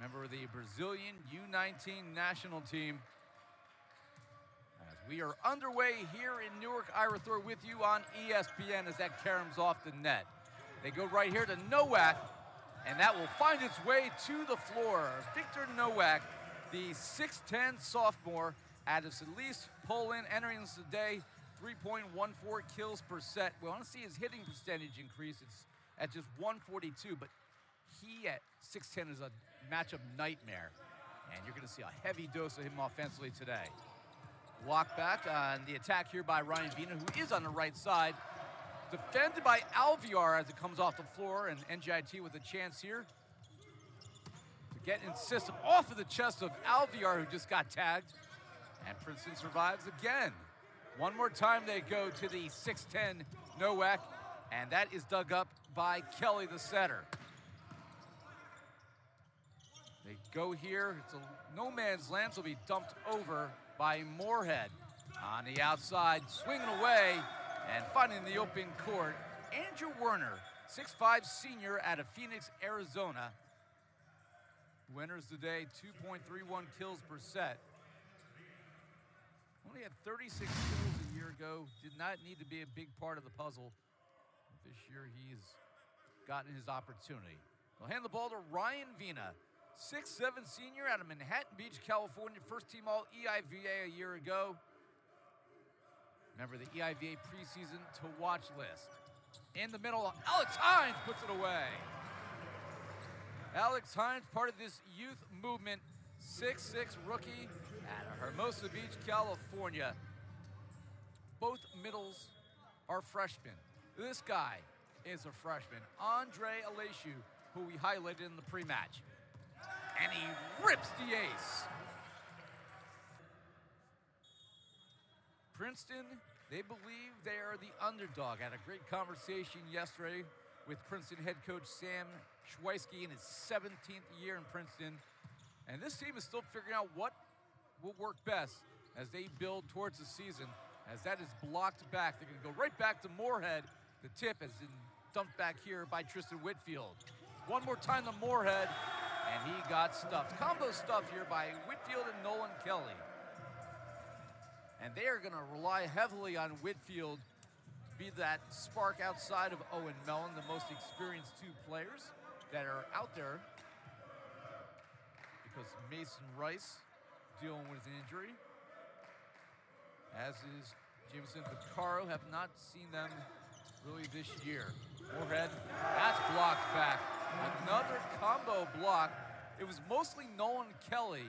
member of the Brazilian U19 national team. As we are underway here in Newark, Ira Thor with you on ESPN as that caroms off the net. They go right here to Nowak, and that will find its way to the floor. Victor Nowak, the 6'10 sophomore out of Szwast, Poland, entering this today, 3.14 kills per set. We want to see his hitting percentage increase. It's at just 142, but he at 6'10 is a matchup nightmare. And you're going to see a heavy dose of him offensively today. Block back on the attack here by Ryan Vina, who is on the right side. Defended by Alviar as it comes off the floor, and NJIT with a chance here to get in system off of the chest of Alviar, who just got tagged. And Princeton survives again. One more time they go to the 6'10 Nowak, and that is dug up by Kelly, the setter. They go here, it's a no man's land, so will be dumped over by Moorhead. On the outside, swinging away, and finding the open court, Andrew Werner, 6'5 senior out of Phoenix, Arizona, who enters today 2.31 kills per set. Only had 36 kills a year ago, did not need to be a big part of the puzzle. This year he's gotten his opportunity. They'll hand the ball to Ryan Vina, 6'7 senior out of Manhattan Beach, California, first team all EIVA a year ago. Remember the EIVA preseason to watch list. In the middle, Alex Hines puts it away. Alex Hines, part of this youth movement, 6'6 rookie out of Hermosa Beach, California. Both middles are freshmen. This guy is a freshman, Andre Aleshu, who we highlighted in the pre-match. And he rips the ace. Princeton, they believe they are the underdog. I had a great conversation yesterday with Princeton head coach Sam Szwast in his 17th year in Princeton. And this team is still figuring out what will work best as they build towards the season. As that is blocked back, they're going to go right back to Moorhead. The tip has been dumped back here by Tristan Whitfield. One more time to Moorhead, and he got stuffed. Combo stuff here by Whitfield and Nolan Kelly. And they are going to rely heavily on Whitfield to be that spark outside of Owen Mellon, the most experienced two players that are out there, because Mason Rice dealing with an injury, as is Jameson Vaccaro. Have not seen them really this year. Moorhead, that's blocked back. Another combo block. It was mostly Nolan Kelly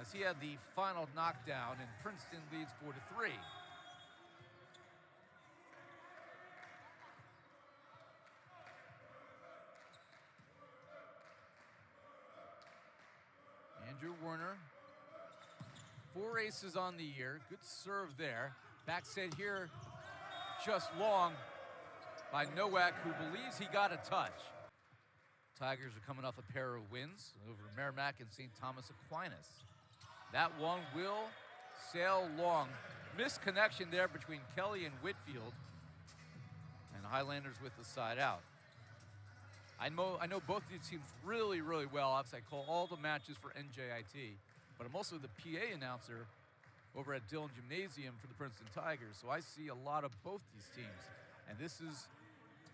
as he had the final knockdown, and Princeton leads 4-3. Andrew Werner, 4 aces on the year. Good serve there. Back set here, just long by Nowak, who believes he got a touch. Tigers are coming off a pair of wins over Merrimack and St. Thomas Aquinas. That one will sail long. Missed connection there between Kelly and Whitfield, and the Highlanders with the side out. I know both of these teams really, really well. Obviously, I call all the matches for NJIT, but I'm also the PA announcer over at Dillon Gymnasium for the Princeton Tigers, so I see a lot of both these teams. And this is,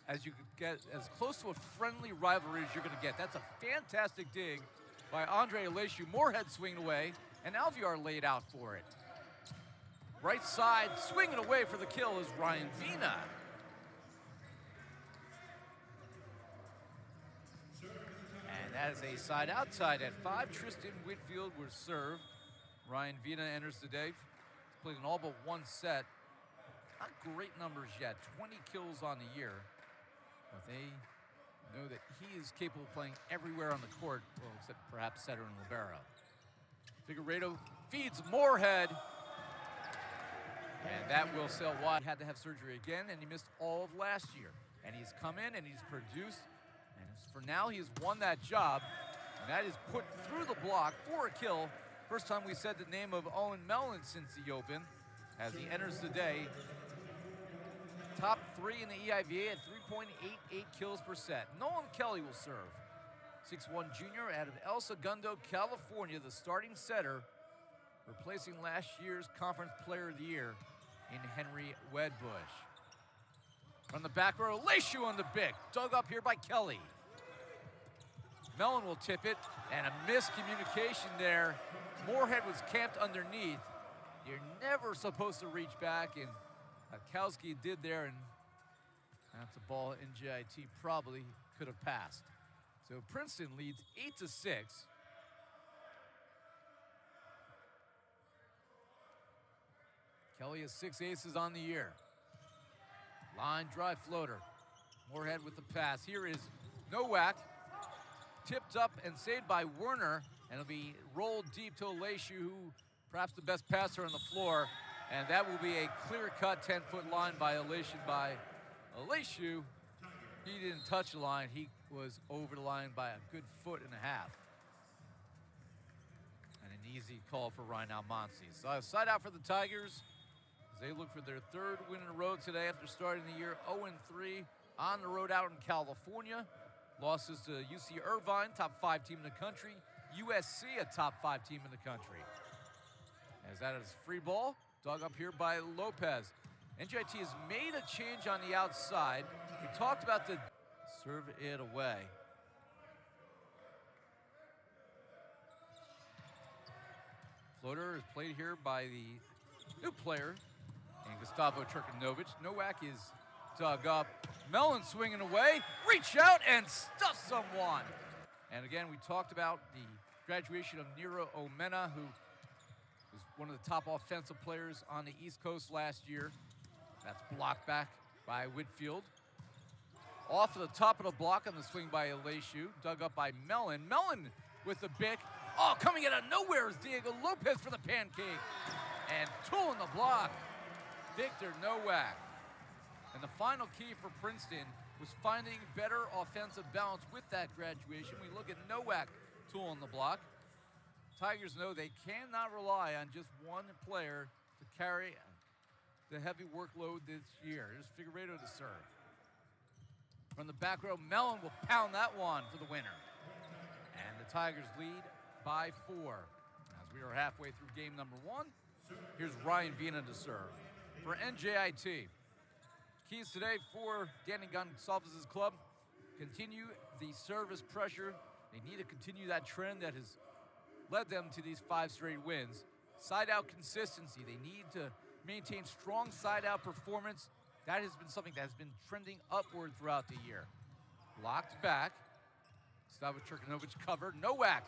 as you could get, as close to a friendly rivalry as you're going to get. That's a fantastic dig by Andre Aleshu. Moorhead swinging away, and Alviar laid out for it. Right side, swinging away for the kill is Ryan Vina. And that is a side outside at 5. Tristan Whitfield will serve. Ryan Vina enters today. He's played in all but one set. Not great numbers yet, 20 kills on the year. But they know that he is capable of playing everywhere on the court, well, except perhaps setter and libero. Figueiredo feeds Moorhead. And that will sail wide. He had to have surgery again, and he missed all of last year. And he's come in and he's produced. And for now, he has won that job. And that is put through the block for a kill. First time we said the name of Owen Mellon since the Open, as he enters the day. Top 3 in the EIVA at 3.88 kills per set. Nolan Kelly will serve. 6'1" junior out of El Segundo, California, the starting setter, replacing last year's Conference Player of the Year in Henry Wedbush. From the back row, Leishu on the bick, dug up here by Kelly. Mellon will tip it, and a miscommunication there. Moorhead was camped underneath. You're never supposed to reach back, and Kowski did there, and that's a ball NJIT probably could have passed. So Princeton leads 8-6. Kelly has 6 aces on the year. Line drive floater. Moorhead with the pass. Here is Nowak. Tipped up and saved by Werner, and it'll be rolled deep to Leishu, who perhaps the best passer on the floor, and that will be a clear-cut 10-foot line violation by Leishu. He didn't touch the line. He was over the line by a good 1.5 feet. And an easy call for Ryan Almonsi. So side out for the Tigers as they look for their 3rd win in a row today after starting the year 0-3 on the road out in California. Losses to UC Irvine, top 5 team in the country. USC, a top 5 team in the country. As that is free ball, dug up here by Lopez. NJIT has made a change on the outside. We talked about the serve it away. Floater is played here by the new player, and Gustavo Turkanovic. Nowak is dug up. Mellon swinging away, reach out and stuff someone. And again, we talked about the graduation of Nero Omena, who was one of the top offensive players on the East Coast last year. That's blocked back by Whitfield. Off of the top of the block on the swing by Leishu, dug up by Mellon. Mellon with the bick. Oh, coming out of nowhere is Diego Lopez for the pancake. And tooling the block, Victor Nowak. And the final key for Princeton was finding better offensive balance with that graduation. We look at Nowak tooling the block. Tigers know they cannot rely on just one player to carry the heavy workload this year. Here's Figueiredo to serve. From the back row, Mellon will pound that one for the winner. And the Tigers lead by 4. As we are halfway through game number 1, here's Ryan Vina to serve. For NJIT, keys today for Danny Gonsalves' club: continue the service pressure. They need to continue that trend that has led them to these 5 straight wins. Side-out consistency. They need to maintain strong side-out performance. That has been something that has been trending upward throughout the year. Locked back. Gustavo Turkanovic covered. Nowak.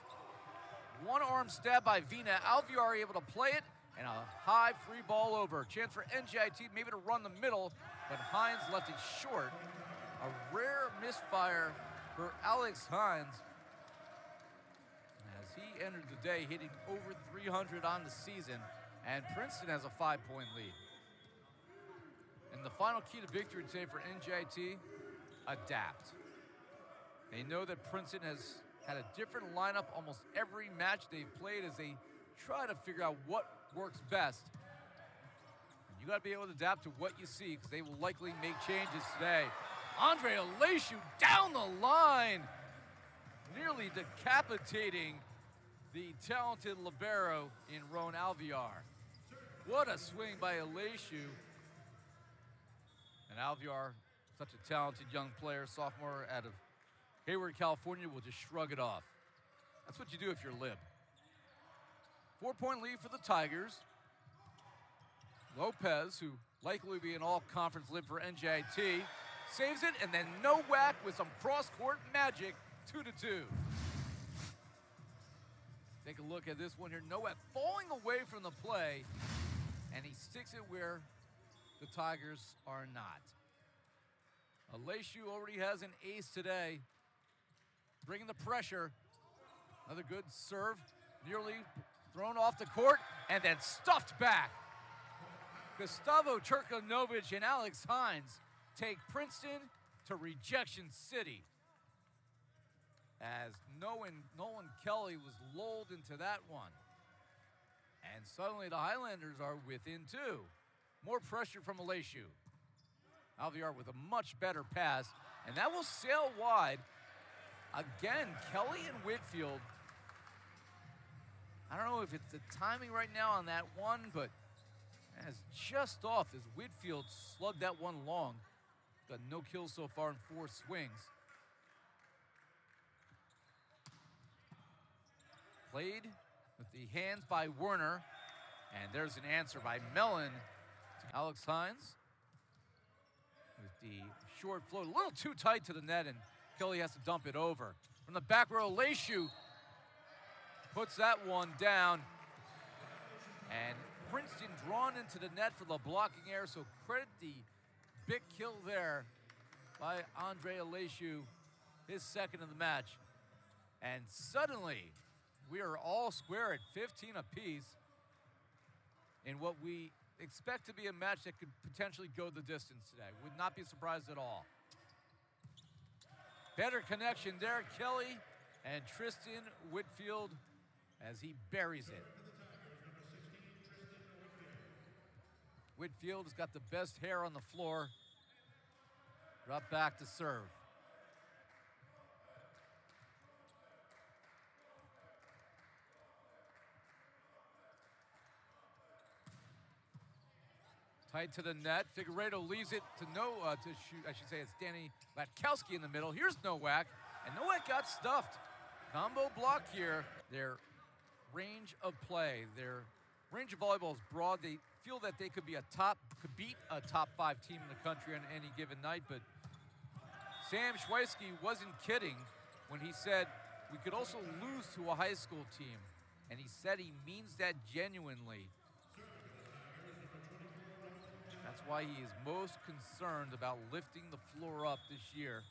One arm stab by Vina. Alvear able to play it, and a high free ball over. Chance for NJIT maybe to run the middle, but Hines left it short. A rare misfire for Alex Hines as he entered the day hitting over 300 on the season, and Princeton has a 5-point lead. And the final key to victory today for NJIT: adapt. They know that Princeton has had a different lineup almost every match they've played as they try to figure out what works best. And you got to be able to adapt to what you see, because they will likely make changes today. Andre Leishu down the line, nearly decapitating the talented libero in Ron Alvear. What a swing by Leishu. And Alvear, such a talented young player, sophomore out of Hayward, California, will just shrug it off. That's what you do if you're Lib. 4-point lead for the Tigers. Lopez, who likely will be an all-conference Lib for NJIT, saves it, and then Nowak with some cross-court magic, 2-2. Take a look at this one here. Nowak falling away from the play, and he sticks it where the Tigers are not. Leishu already has an ace today, bringing the pressure. Another good serve, nearly thrown off the court, and then stuffed back. Gustavo Turkanovic and Alex Hines take Princeton to rejection city, as Nolan Kelly was lulled into that one. And suddenly the Highlanders are within 2. More pressure from Leishu. Alvear with a much better pass, and that will sail wide. Again, Kelly and Whitfield. I don't know if it's the timing right now on that one, but it's just off as Whitfield slugged that one long. Got no kills so far in 4 swings. Played with the hands by Werner, and there's an answer by Mellon to Alex Hines. With the short float, a little too tight to the net, and Kelly has to dump it over. From the back row, Leishu puts that one down, and Princeton drawn into the net for the blocking error, so credit the big kill there by Andre Leishu, his second of the match. And suddenly, we are all square at 15 apiece in what we expect to be a match that could potentially go the distance today. Would not be surprised at all. Better connection there, Kelly and Tristan Whitfield as he buries it. Whitfield has got the best hair on the floor. Drop back to serve. Tight to the net. Figueiredo leaves it to shoot. I should say it's Danny Latkowski in the middle. Here's Nowak, and Nowak got stuffed. Combo block here. Their range of play, their range of volleyball is broad. They feel that they could beat a top 5 team in the country on any given night, but Sam Szwast wasn't kidding when he said we could also lose to a high school team, and he said he means that genuinely. That's why he is most concerned about lifting the floor up this year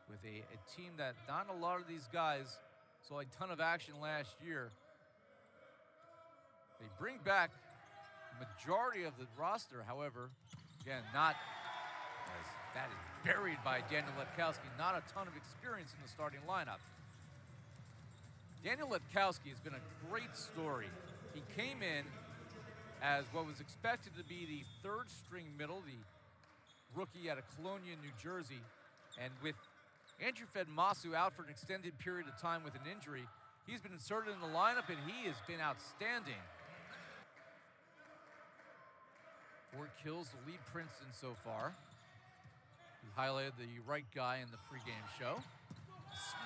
with a team that not a lot of these guys saw a ton of action last year. They bring back the majority of the roster, however, again, not as that is buried by Daniel Latkowski, not a ton of experience in the starting lineup. Daniel Latkowski has been a great story. He came in as what was expected to be the 3rd string middle, the rookie out of Colonia, New Jersey. And with Andrew Fedmasu out for an extended period of time with an injury, he's been inserted in the lineup and he has been outstanding. 4 kills to lead Princeton so far. He highlighted the right guy in the pregame show.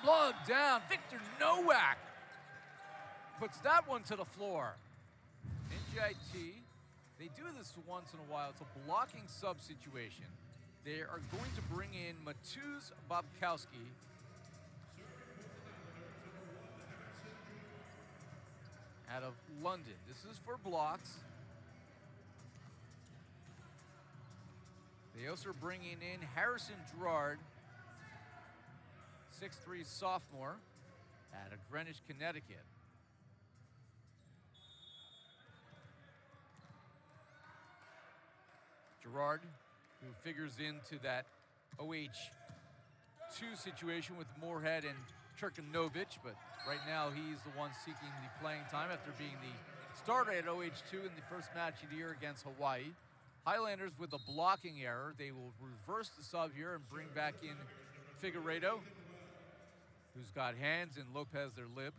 Slugged down, Victor Nowak puts that one to the floor. NJIT, they do this once in a while. It's a blocking sub situation. They are going to bring in Mateusz Babkowski. Out of London. This is for blocks. They also are bringing in Harrison Gerard, 6'3" sophomore out of Greenwich, Connecticut. Gerard, who figures into that OH2 situation with Moorhead and Cherkanovich, but right now he's the one seeking the playing time after being the starter at OH2 in the first match of the year against Hawaii. Highlanders with a blocking error. They will reverse the sub here and bring back in Figueiredo, who's got hands, and Lopez their lib.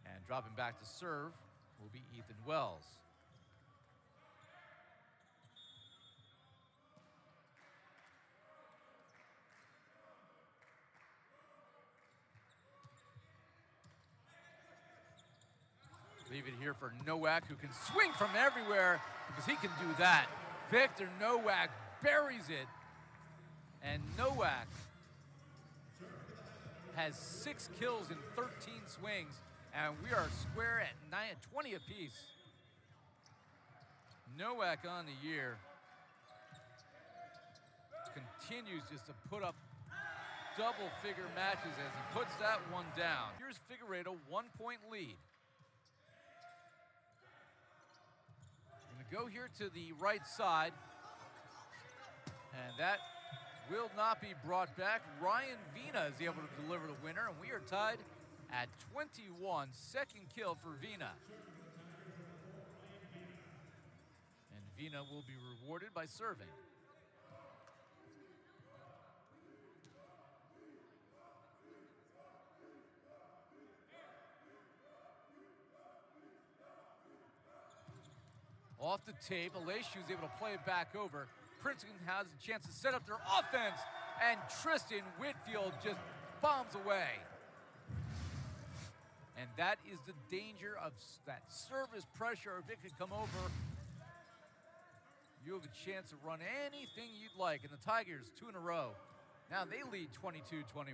And dropping back to serve will be Ethan Wells. Leave it here for Nowak, who can swing from everywhere because he can do that. Victor Nowak buries it. And Nowak has 6 kills in 13 swings, and we are square at 20 apiece. Nowak on the year continues just to put up double-figure matches as he puts that one down. Here's Figueiredo, 1-point lead. Go here to the right side, and that will not be brought back. Ryan Vina is able to deliver the winner, and we are tied at 21. Second kill for Vina. And Vina will be rewarded by serving. Off the tape, Aleshu is able to play it back over. Princeton has a chance to set up their offense, and Tristan Whitfield just bombs away. And that is the danger of that service pressure. If it could come over, you have a chance to run anything you'd like. And the Tigers, 2 in a row. Now they lead 22-21.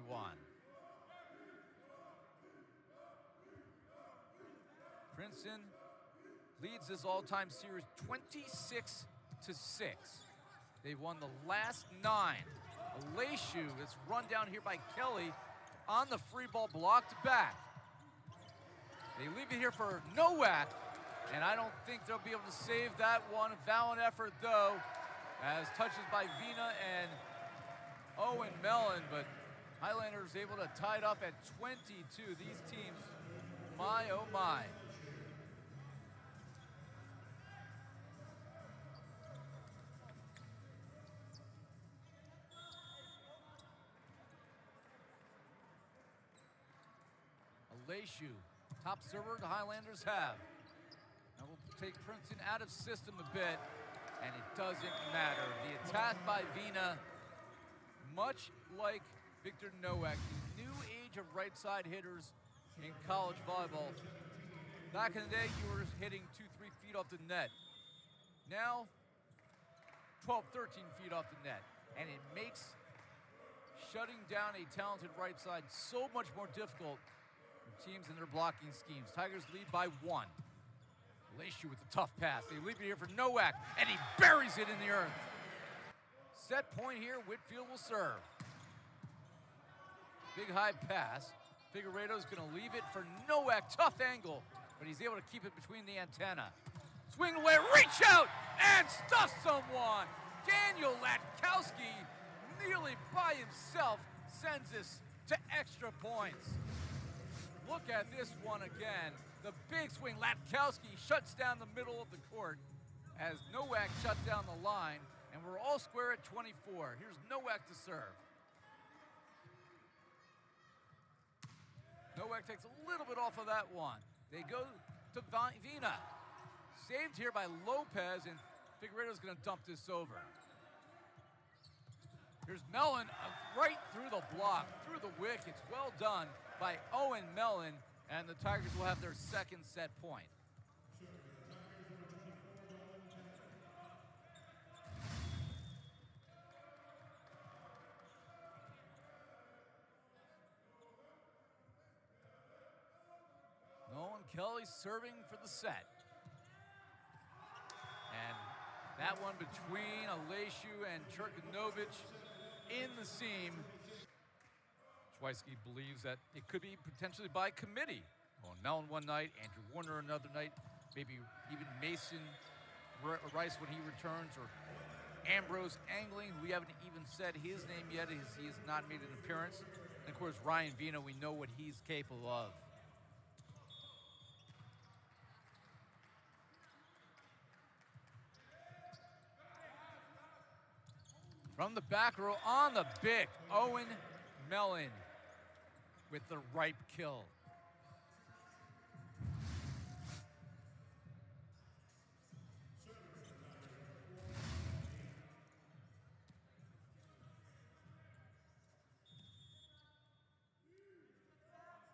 Princeton leads this all-time series 26-6. They've won the last 9. Aleshu is run down here by Kelly on the free ball, blocked back. They leave it here for Nowak, and I don't think they'll be able to save that one. Valiant effort, though, as touches by Vina and Owen Mellon, but Highlanders able to tie it up at 22. These teams, my oh my. Aleshu, top server the Highlanders have. Now we'll take Princeton out of system a bit, and it doesn't matter. The attack by Vina, much like Victor Nowak, the new age of right side hitters in college volleyball. Back in the day, you were hitting 2-3 feet off the net. Now, 12, 13 feet off the net. And it makes shutting down a talented right side so much more difficult teams in their blocking schemes. Tigers lead by 1. Aleshu with the tough pass. They leave it here for Nowak, and he buries it in the earth. Set point here, Whitfield will serve. Big high pass. Figueiredo's gonna leave it for Nowak, tough angle, but he's able to keep it between the antenna. Swing away, reach out, and stuff someone. Daniel Latkowski, nearly by himself, sends this to extra points. Look at this one again. The big swing, Latkowski shuts down the middle of the court as Nowak shuts down the line, and we're all square at 24. Here's Nowak to serve. Nowak takes a little bit off of that one. They go to Vina. Saved here by Lopez, and Figueiredo's gonna dump this over. Here's Mellon right through the block, through the wick. It's well done by Owen Mellon, and the Tigers will have their second set point. Nolan Kelly serving for the set. And that one between Aleshu and Cherkanovich in the seam. Szwast believes that it could be potentially by committee. On Mellon one night, Andrew Warner another night, maybe even Mason Rice when he returns, or Ambrose Angling, who we haven't even said his name yet, as he has not made an appearance. And of course, Ryan Vina, we know what he's capable of. From the back row on the big, Owen Mellon with the ripe kill.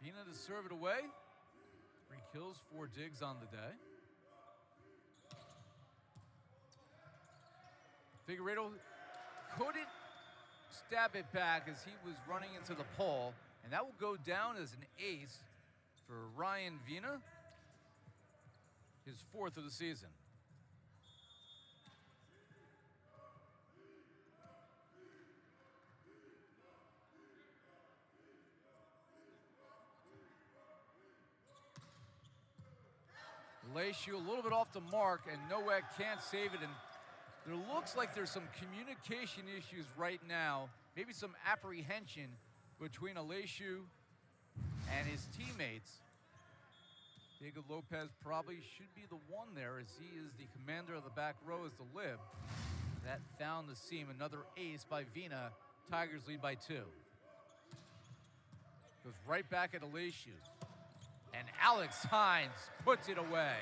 Vina to serve it away. 3 kills, 4 digs on the day. Figueiredo couldn't stab it back as he was running into the pole, and that will go down as an ace for Ryan Vina, his 4th of the season. Aleshu a little bit off the mark, and Nowak can't save it, and there looks like there's some communication issues right now, maybe some apprehension between Aleshu and his teammates. Diego Lopez probably should be the one there, as he is the commander of the back row as the lib. That found the seam. Another ace by Vina. Tigers lead by 2. Goes right back at Aleshu. And Alex Hines puts it away.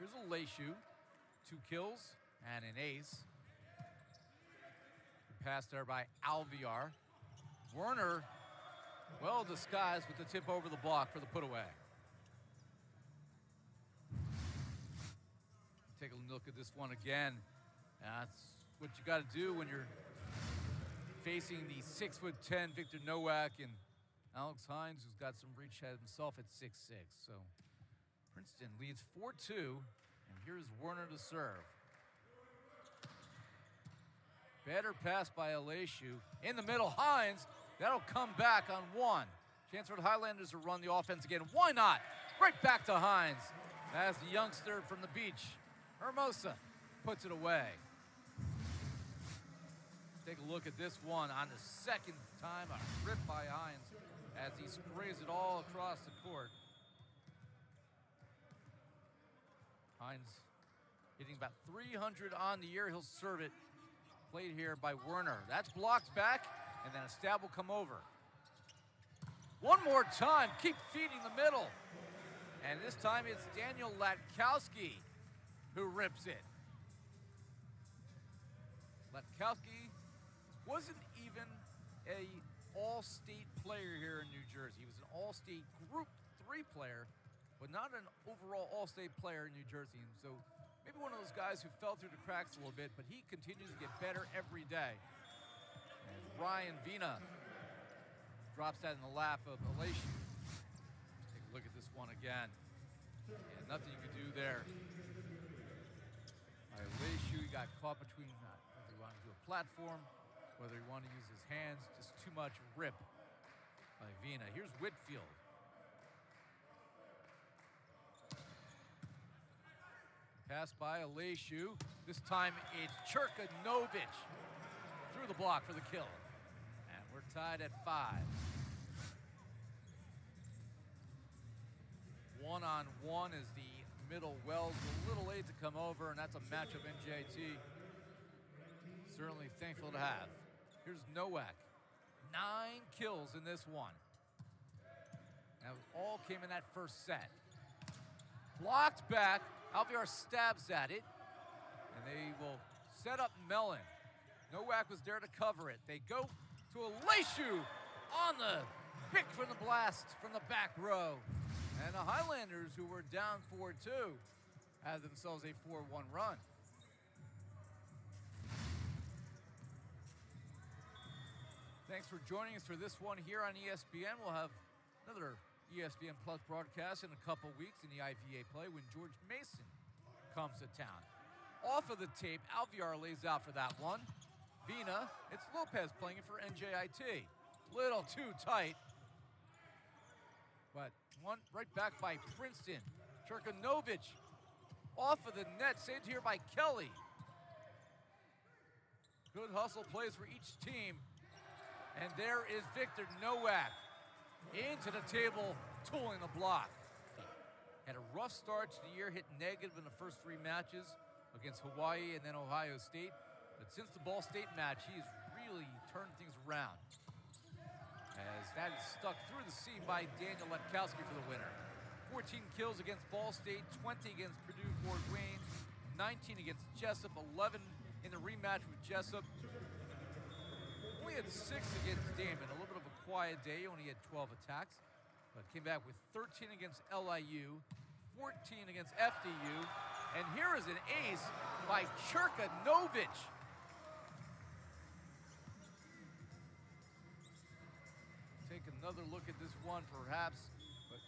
Here's a Leishu, 2 kills and an ace. Pass there by Alviar. Werner, well disguised with the tip over the block for the put away. Take a look at this one again. That's what you got to do when you're facing the 6'10" Victor Nowak and Alex Hines, who's got some reach at himself at 6'6". So Princeton leads 4-2, and here's Werner to serve. Better pass by Leishu. In the middle, Hines. That'll come back on 1. Chance for the Highlanders to run the offense again. Why not? Right back to Hines. As the youngster from the beach, Hermosa, puts it away. Take a look at this one on the second time. A rip by Hines as he sprays it all across the court. Hines hitting about 300 on the year. He'll serve it. Played here by Werner. That's blocked back, and then a stab will come over. One more time, keep feeding the middle. And this time it's Daniel Latkowski who rips it. Latkowski wasn't even a all-state player here in New Jersey. He was an all-state Group 3 player, but not an overall all-state player in New Jersey. And so maybe one of those guys who fell through the cracks a little bit, but he continues to get better every day. And Ryan Vina drops that in the lap of Leishu. Take a look at this one again. Yeah, nothing you can do there. Leishu got caught between whether he wanted to do a platform, whether he wanted to use his hands, just too much rip by Vina. Here's Whitfield. Pass by Leishu. This time it's Churkanovic through the block for the kill. And we're tied at 5. 1-on-1 as the middle Wells a little late to come over, and that's a matchup NJIT certainly thankful to have. Here's Nowak. 9 kills in this one. That all came in that first set. Blocked back. Alviar stabs at it, and they will set up Mellon. Nowak was there to cover it. They go to Leishu on the pick from the blast from the back row. And the Highlanders, who were down 4-2, have themselves a 4-1 run. Thanks for joining us for this one here on ESPN. We'll have another ESPN Plus broadcast in a couple weeks in the EIVA play when George Mason comes to town. Off of the tape, Alviar lays out for that one. Vina, it's Lopez playing it for NJIT. Little too tight. But one right back by Princeton. Churkanovic off of the net, saved here by Kelly. Good hustle plays for each team. And there is Victor Nowak into the table, tooling the block. Had a rough start to the year, hit negative in the first 3 matches against Hawaii and then Ohio State. But since the Ball State match, he's really turned things around. As that is stuck through the seam by Daniel Latkowski for the winner. 14 kills against Ball State, 20 against Purdue Fort Wayne, 19 against Jessup, 11 in the rematch with Jessup. Only had 6 against Damon, a little bit of a quiet day, only had 12 attacks, but came back with 13 against LIU, 14 against FDU, and here is an ace by Churkanovic. Take another look at this one perhaps, but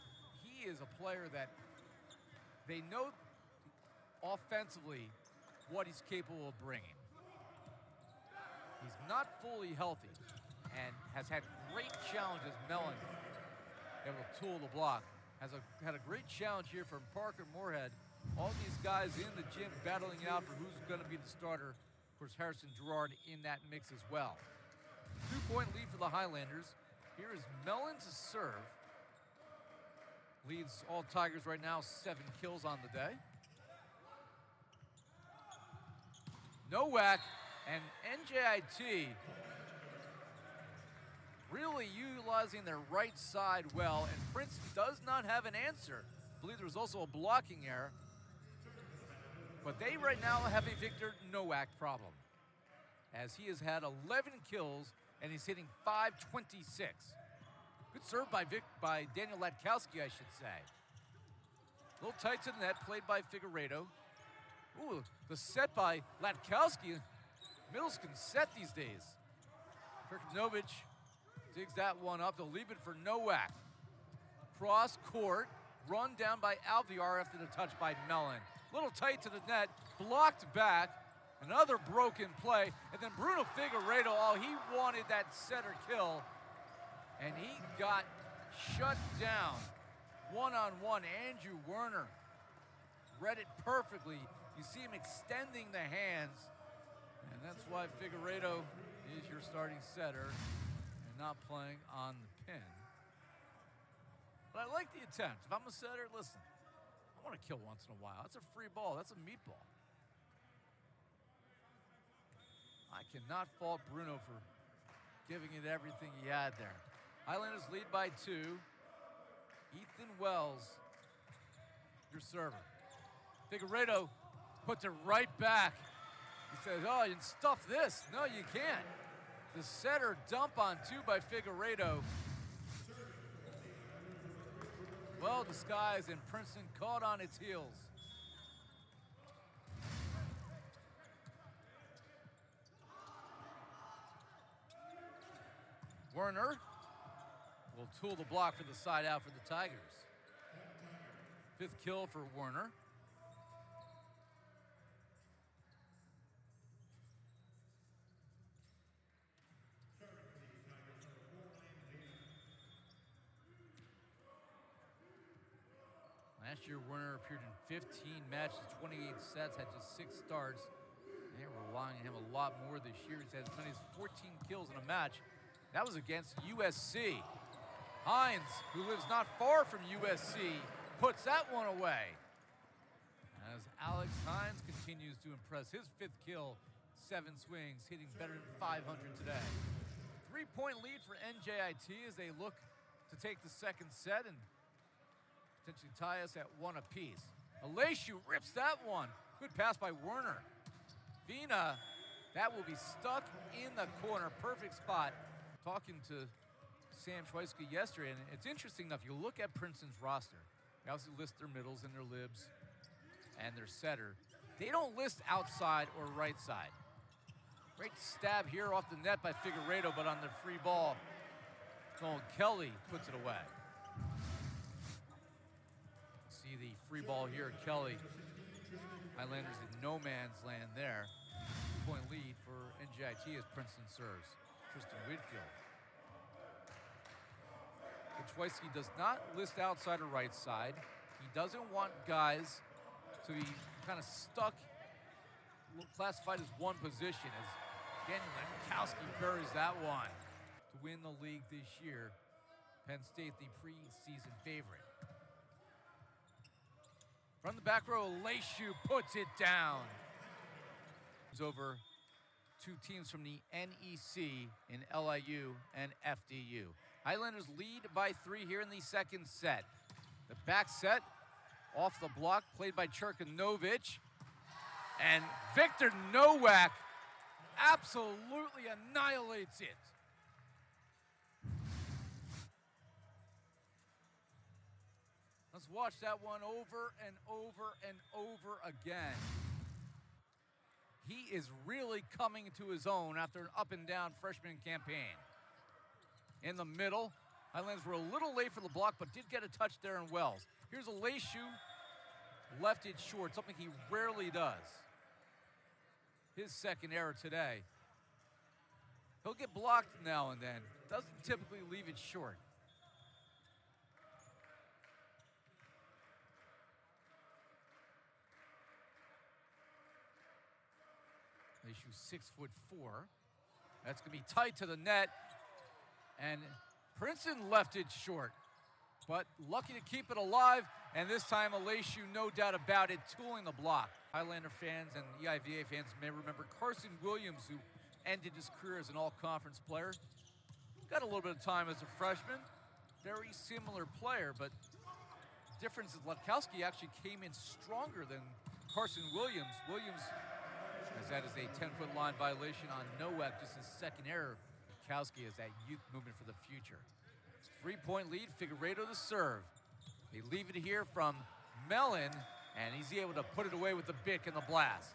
he is a player that they know offensively what he's capable of bringing. He's not fully healthy and has had great challenges. Mellon able to tool the block. Had a great challenge here from Parker Moorhead. All these guys in the gym battling it out for who's going to be the starter. Of course, Harrison Gerard in that mix as well. 2-point lead for the Highlanders. Here is Mellon to serve. Leads all Tigers right now, 7 kills on the day. Nowak and NJIT really utilizing their right side well, and Princeton does not have an answer. I believe there was also a blocking error. But they right now have a Victor Nowak problem, as he has had 11 kills and he's hitting .526. Good serve by Daniel Latkowski, I should say. A little tight to the net, played by Figueiredo. Ooh, the set by Latkowski. Middles can set these days. Kirknovich digs that one up. They'll leave it for Nowak. Cross court, run down by Alvear after the touch by Mellon. Little tight to the net, blocked back. Another broken play, and then Bruno Figueiredo, he wanted that setter kill, and he got shut down. One-on-one, Andrew Werner read it perfectly. You see him extending the hands, and that's why Figueiredo is your starting setter and not playing on the pin. But I like the attempt. If I'm a setter, listen, I want to kill once in a while. That's a free ball. That's a meatball. I cannot fault Bruno for giving it everything he had there. Highlanders lead by 2. Ethan Wells, your server. Figueiredo puts it right back. He says, oh, you can stuff this. No, you can't. The setter dump on 2 by Figueiredo. Well disguised, and Princeton caught on its heels. Werner will tool the block for the side out for the Tigers. 5th kill for Werner. Last year, Werner appeared in 15 matches, 28 sets, had just 6 starts. They're relying on him a lot more this year. He's had as many as 14 kills in a match. That was against USC. Hines, who lives not far from USC, puts that one away. As Alex Hines continues to impress, his 5th kill, 7 swings, hitting better than 500 today. 3-point lead for NJIT as they look to take the 2nd set and potentially tie us at 1 apiece. Aleshu rips that one. Good pass by Werner. Vina, that will be stuck in the corner. Perfect spot. Talking to Sam Szwast yesterday, and it's interesting enough, you look at Princeton's roster. They obviously list their middles and their libs and their setter. They don't list outside or right side. Great stab here off the net by Figueiredo, but on the free ball, Kelly puts it away. See the free ball here, Kelly. Highlanders in no man's land there. 2-point lead for NJIT as Princeton serves. Tristan Whitfield. Szwast does not list outside or right side. He doesn't want guys to be kind of stuck, classified as one position, as Daniel Latkowski buries that one. To win the league this year, Penn State the preseason favorite. From the back row, Aleshu puts it down. It's over 2 teams from the NEC in LIU and FDU. Highlanders lead by 3 here in the 2nd set. The back set off the block, played by Kirknovich. And Victor Nowak absolutely annihilates it. Let's watch that one over and over and over again. He is really coming to his own after an up-and-down freshman campaign. In the middle, Highlanders were a little late for the block, but did get a touch there in Wells. Here's Aleshu, left it short, something he rarely does. His 2nd error today. He'll get blocked now and then. Doesn't typically leave it short. Aleshu 6'4". That's gonna be tight to the net. And Princeton left it short, but lucky to keep it alive. And this time, Aleshu, no doubt about it, tooling the block. Highlander fans and EIVA fans may remember Carson Williams, who ended his career as an all-conference player. Got a little bit of time as a freshman. Very similar player, but the difference is Latkowski actually came in stronger than Carson Williams. Williams has that as a 10-foot line violation on Nowak, just his second error. Kowski has that youth movement for the future. 3-point lead, Figueiredo to serve. They leave it here from Mellon, and he's able to put it away with the bick and the blast.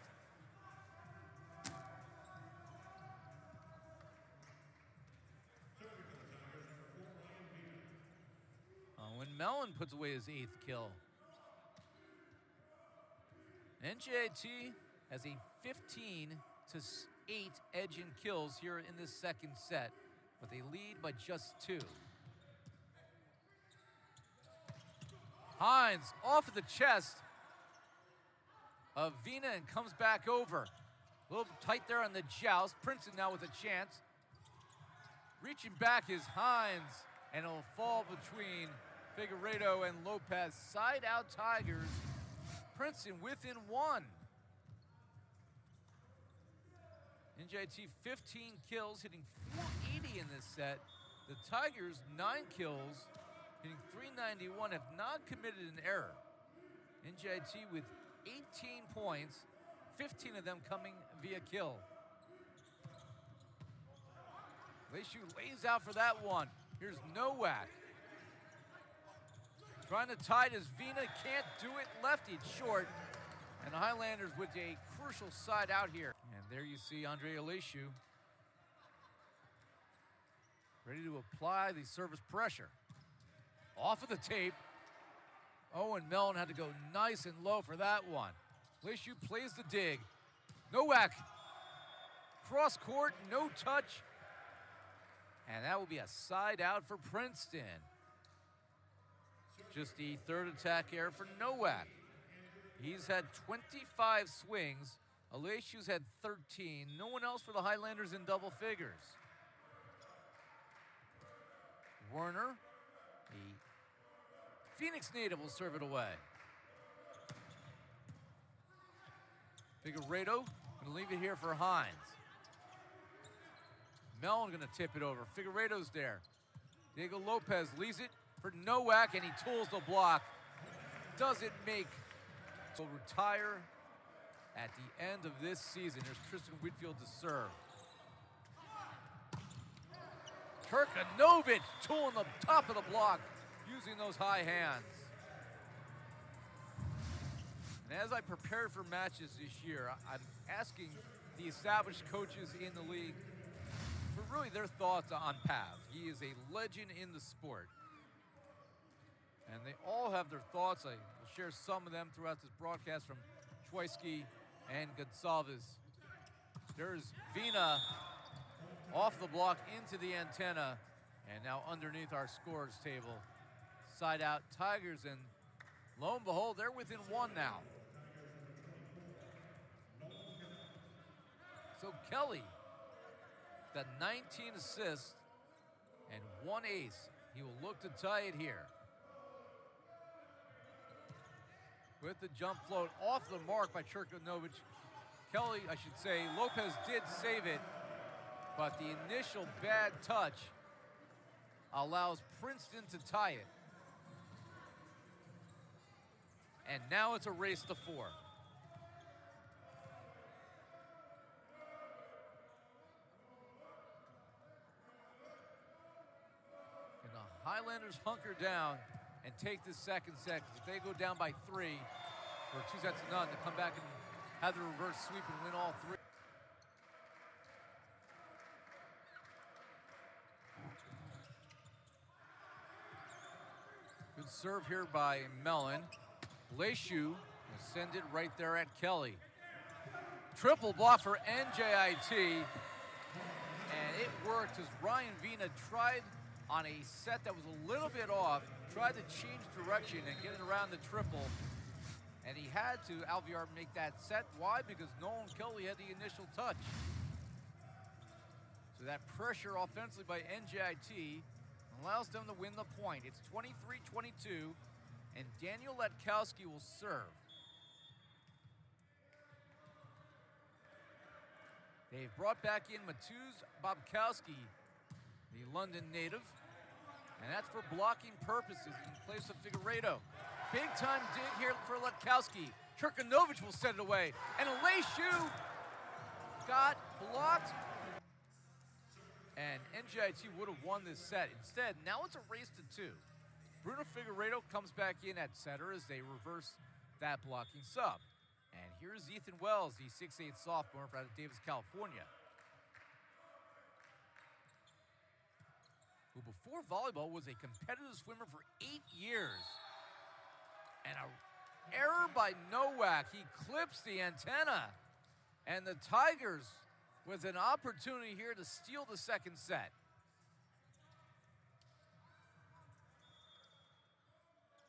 When Mellon puts away his 8th kill. NJIT has a 15-8 edge in kills here in this second set, but they lead by just 2. Hines off of the chest of Vina and comes back over. A little tight there on the joust. Princeton now with a chance. Reaching back is Hines, and it'll fall between Figueiredo and Lopez. Side out Tigers. Princeton within 1. NJIT 15 kills, hitting 480 in this set. The Tigers 9 kills, hitting 391, have not committed an error. NJIT with 18 points, 15 of them coming via kill. Leishu lays out for that one. Here's Nowak. Trying to tie it as Vina can't do it. Lefty short. And the Highlanders with a crucial side out here. And there you see Andre Leishu ready to apply the service pressure. Off of the tape. Owen Mellon had to go nice and low for that one. Leishu plays the dig. Nowak. Cross court, no touch. And that will be a side out for Princeton. Just the 3rd attack error for Nowak. He's had 25 swings. Aleishu's had 13. No one else for the Highlanders in double figures. Werner, the Phoenix native, will serve it away. Figueiredo gonna leave it here for Hines. Mellon gonna tip it over. Figueiredo's there. Diego Lopez leaves it for Nowak, and he tools the block. Doesn't make. Will retire at the end of this season. There's Tristan Whitfield to serve. Turkanovic tooling the top of the block, using those high hands. And as I prepared for matches this year, I'm asking the established coaches in the league for really their thoughts on Pav. He is a legend in the sport. And they all have their thoughts. I will share some of them throughout this broadcast from Schweisky and Gonsalves. There's Vina off the block into the antenna, and now underneath our scorers table. Side out Tigers, and lo and behold, they're within 1 now. So Kelly got 19 assists and 1 ace. He will look to tie it here. With the jump float off the mark by Turkanovic. Kelly, I should say, Lopez did save it, but the initial bad touch allows Princeton to tie it. And now it's a race to 4. And the Highlanders hunker down and take this second set. If they go down by 3, or 2 sets to none, to come back and have the reverse sweep and win all 3. Good serve here by Mellon. Leishu will send it right there at Kelly. Triple block for NJIT. And it worked as Ryan Vina tried on a set that was a little bit off, tried to change direction and get it around the triple. And he had to, Alvear, make that set. Why? Because Nolan Kelly had the initial touch. So that pressure offensively by NJIT allows them to win the point. It's 23-22, and Daniel Letkowski will serve. They've brought back in Mateusz Bobkowski, the London native, and that's for blocking purposes in place of Figueiredo. Big time dig here for Letkowski. Turkanovich will set it away. And Aleshu got blocked. And NJIT would have won this set. Instead, now it's a race to 2. Bruno Figueiredo comes back in at setter as they reverse that blocking sub. And here's Ethan Wells, the 6'8" sophomore out of Davis, California, who before volleyball was a competitive swimmer for 8 years. And an error by Nowak. He clips the antenna. And the Tigers with an opportunity here to steal the second set.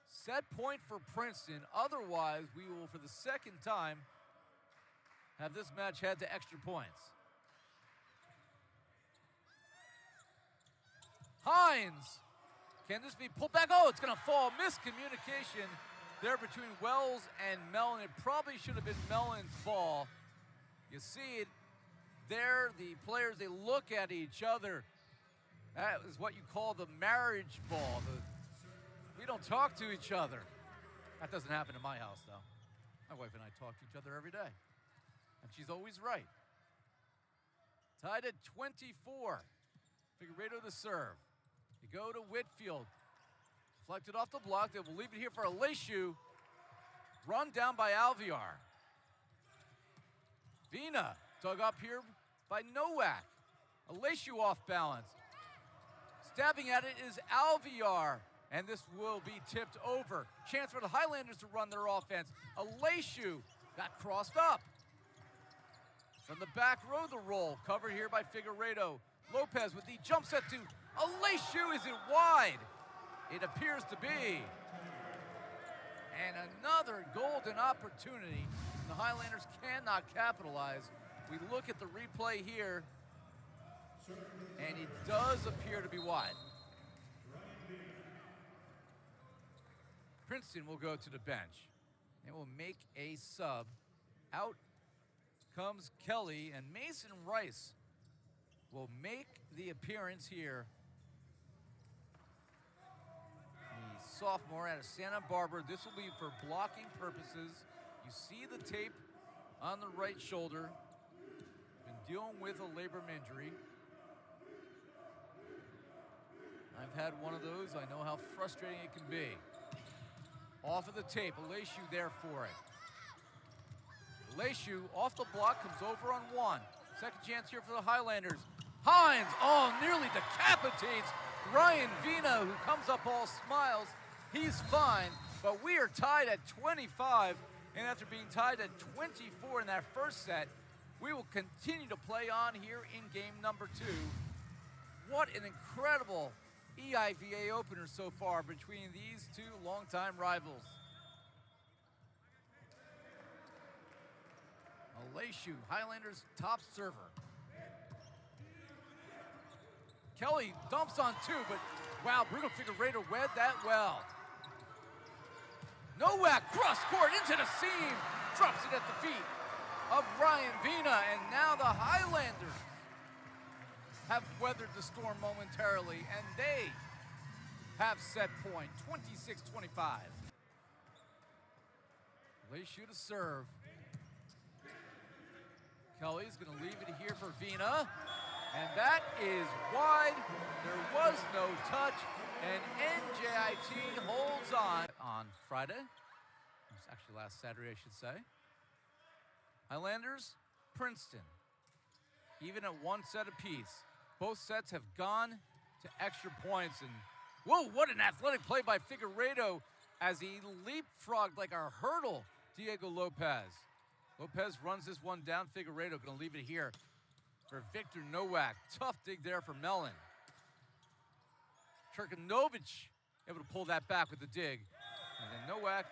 Set point for Princeton. Otherwise, we will, for the second time, have this match head to extra points. Hines. Can this be pulled back? Oh, it's going to fall. Miscommunication there between Wells and Mellon. It probably should have been Mellon's ball. You see it there. The players, they look at each other. That is what you call the marriage ball. We don't talk to each other. That doesn't happen in my house, though. My wife and I talk to each other every day. And she's always right. Tied at 24. Figueiredo to serve. They go to Whitfield. Deflected off the block. They will leave it here for Aleshu. Run down by Alvear. Vina dug up here by Nowak. Aleshu off balance. Stabbing at it is Alvear. And this will be tipped over. Chance for the Highlanders to run their offense. Aleshu got crossed up. From the back row, the roll. Covered here by Figueiredo. Lopez with the jump set to Aleshu. Is it wide? It appears to be. And another golden opportunity. The Highlanders cannot capitalize. We look at the replay here, and it does appear to be wide. Princeton will go to the bench. They will make a sub. Out comes Kelly, and Mason Rice will make the appearance here. The sophomore out of Santa Barbara. This will be for blocking purposes. You see the tape on the right shoulder. Been dealing with a labrum injury. I've had one of those. I know how frustrating it can be. Off of the tape, Aleshu there for it. Aleshu off the block, comes over on one. Second chance here for the Highlanders. Hines, oh, nearly decapitates Ryan Vina, who comes up all smiles. He's fine, but we are tied at 25, and after being tied at 24 in that first set, we will continue to play on here in game number 2. What an incredible EIVA opener so far between these two longtime rivals. Aleshu, Highlanders' top server. Kelly dumps on 2, but wow, Bruno Figueiredo read that well. Nowak cross court into the seam, drops it at the feet of Ryan Vina, and now the Highlanders have weathered the storm momentarily, and they have set point, 26-25. Aleshu to serve. Kelly's gonna leave it here for Vina, and that is wide. There was no touch, and NJIT holds on Friday. It's actually last Saturday, I should say. Highlanders, Princeton, even at 1 set apiece. Both sets have gone to extra points, and whoa, what an athletic play by Figueiredo as he leapfrogged like a hurdle Diego Lopez. Lopez runs this one down. Figueiredo gonna leave it here for Victor Nowak. Tough dig there for Mellon. Turkanovich able to pull that back with the dig. And then Nowak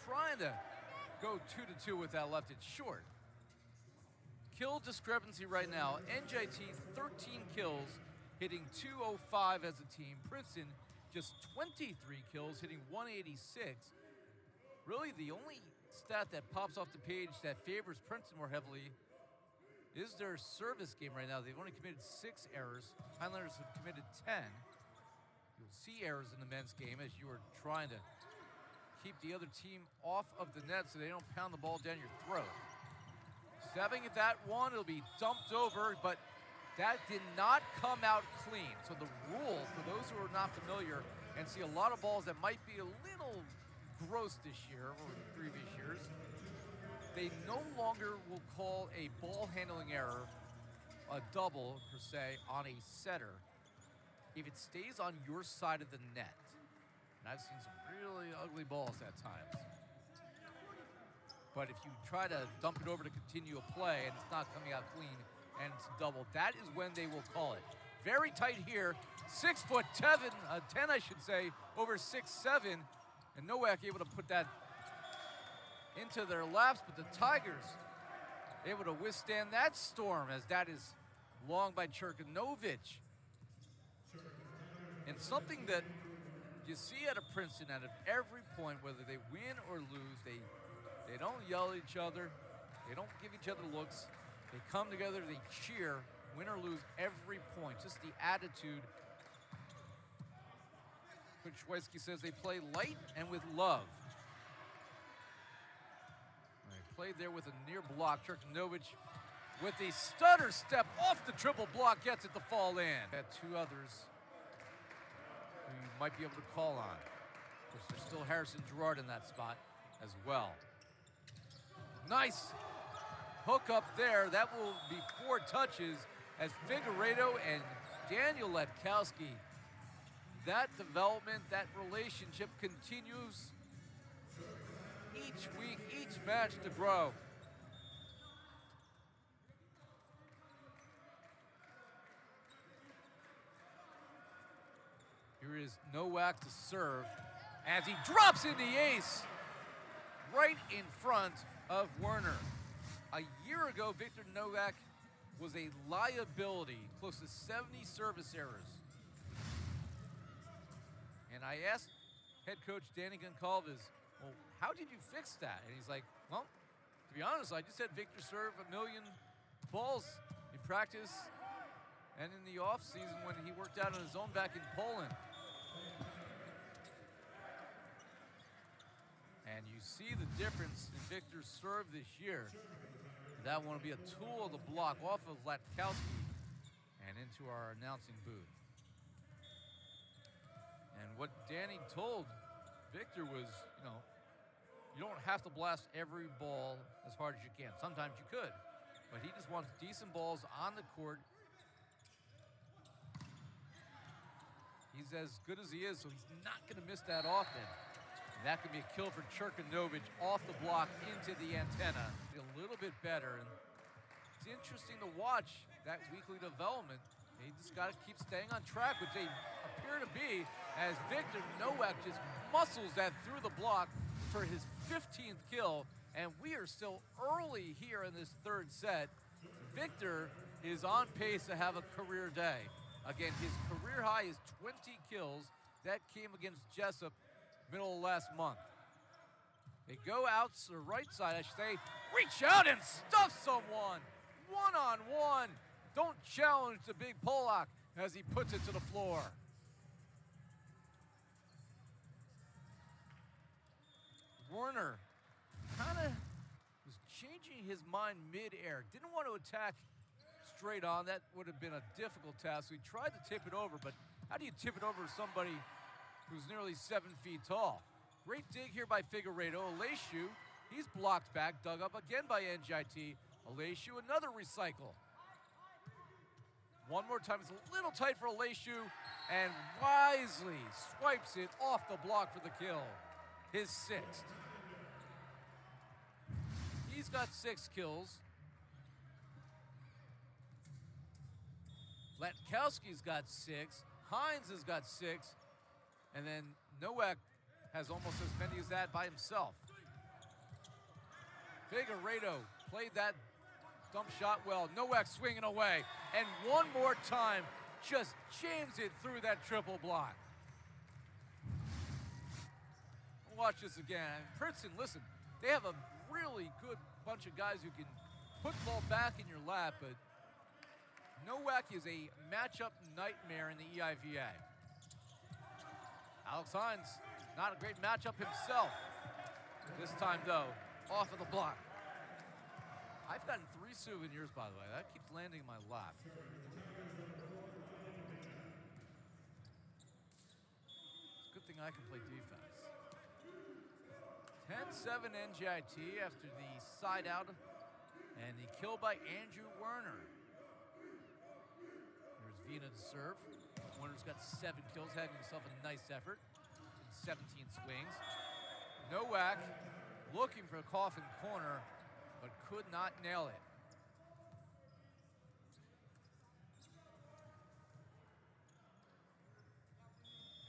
trying to go 2-2 with that left. It's short. Kill discrepancy right now. NJIT 13 kills, hitting 205 as a team. Princeton just 23 kills, hitting 186. Really the only stat that pops off the page that favors Princeton more heavily is their service game right now. They've only committed 6 errors. Highlanders have committed 10. You'll see errors in the men's game as you are trying to keep the other team off of the net so they don't pound the ball down your throat. Stepping at that one, it'll be dumped over, but that did not come out clean. So the rule, for those who are not familiar and see a lot of balls that might be a little gross this year or previous years, they no longer will call a ball handling error a double, per se, on a setter if it stays on your side of the net. And I've seen some really ugly balls at times. But if you try to dump it over to continue a play and it's not coming out clean and it's a double, that is when they will call it. Very tight here, 6'10", 10 I should say, over 6'7", and Newark able to put that into their laps, but the Tigers able to withstand that storm as that is long by Cherkanovic. And something that you see at a Princeton at every point, whether they win or lose, they don't yell at each other, they don't give each other looks, they come together, they cheer, win or lose every point, just the attitude. Coach Szwast says they play light and with love. Played there with a near block. Cherkanovic with the stutter step off the triple block gets it to fall in. Got two others who you might be able to call on. Of course, there's still Harrison Gerard in that spot as well. Nice hook up there. That will be 4 touches as Figueiredo and Daniel Letkowski. That development, that relationship continues each week, each match to grow. Here is Nowak to serve as he drops in the ace right in front of Werner. A year ago, Victor Nowak was a liability, close to 70 service errors. And I asked head coach Danny Goncalves, well, how did you fix that? And he's like, well, to be honest, I just had Victor serve 1 million balls in practice and in the off season when he worked out on his own back in Poland. And you see the difference in Victor's serve this year. That one will be a tool to block off of Letkowski and into our announcing booth. And what Danny told Victor was, you don't have to blast every ball as hard as you can. Sometimes you could, but he just wants decent balls on the court. He's as good as he is, so he's not going to miss that often. And that could be a kill for Cherkanovic off the block into the antenna. A little bit better, and it's interesting to watch that weekly development. They just got to keep staying on track, which they appear to be, as Victor Nowak just muscles that through the block for his 15th kill, and we are still early here in this third set. Victor is on pace to have a career day. Again, his career high is 20 kills. That came against Jessup middle of last month. They go out to the right side, I should say, reach out and stuff someone. One-on-one. Don't challenge the big Polak as he puts it to the floor. Werner kind of was changing his mind mid-air. Didn't want to attack straight on. That would have been a difficult task. So he tried to tip it over, but how do you tip it over to somebody who's nearly 7 feet tall? Great dig here by Figueiredo. Aleshu, he's blocked back, dug up again by NJIT. Aleshu, another recycle. One more time, it's a little tight for Aleshu, and wisely swipes it off the block for the kill. His 6th. He's got 6 kills. Letkowski's got 6. Hines has got 6. And then Nowak has almost as many as that by himself. Figueiredo played that dump shot well. Nowak swinging away. And one more time, just jams it through that triple block. Watch this again. Princeton, listen, they have a really good bunch of guys who can put the ball back in your lap, but Nowak is a matchup nightmare in the EIVA. Alex Hines Not a great matchup himself. This time, though, off of the block. I've gotten 3 souvenirs, by the way. That keeps landing in my lap. It's a good thing I can play defense. 10-7 NJIT after the side out and the kill by Andrew Werner. There's Vina to serve. Werner's got 7 kills, had himself a nice effort. 17 swings. Nowak looking for a coffin corner, but could not nail it.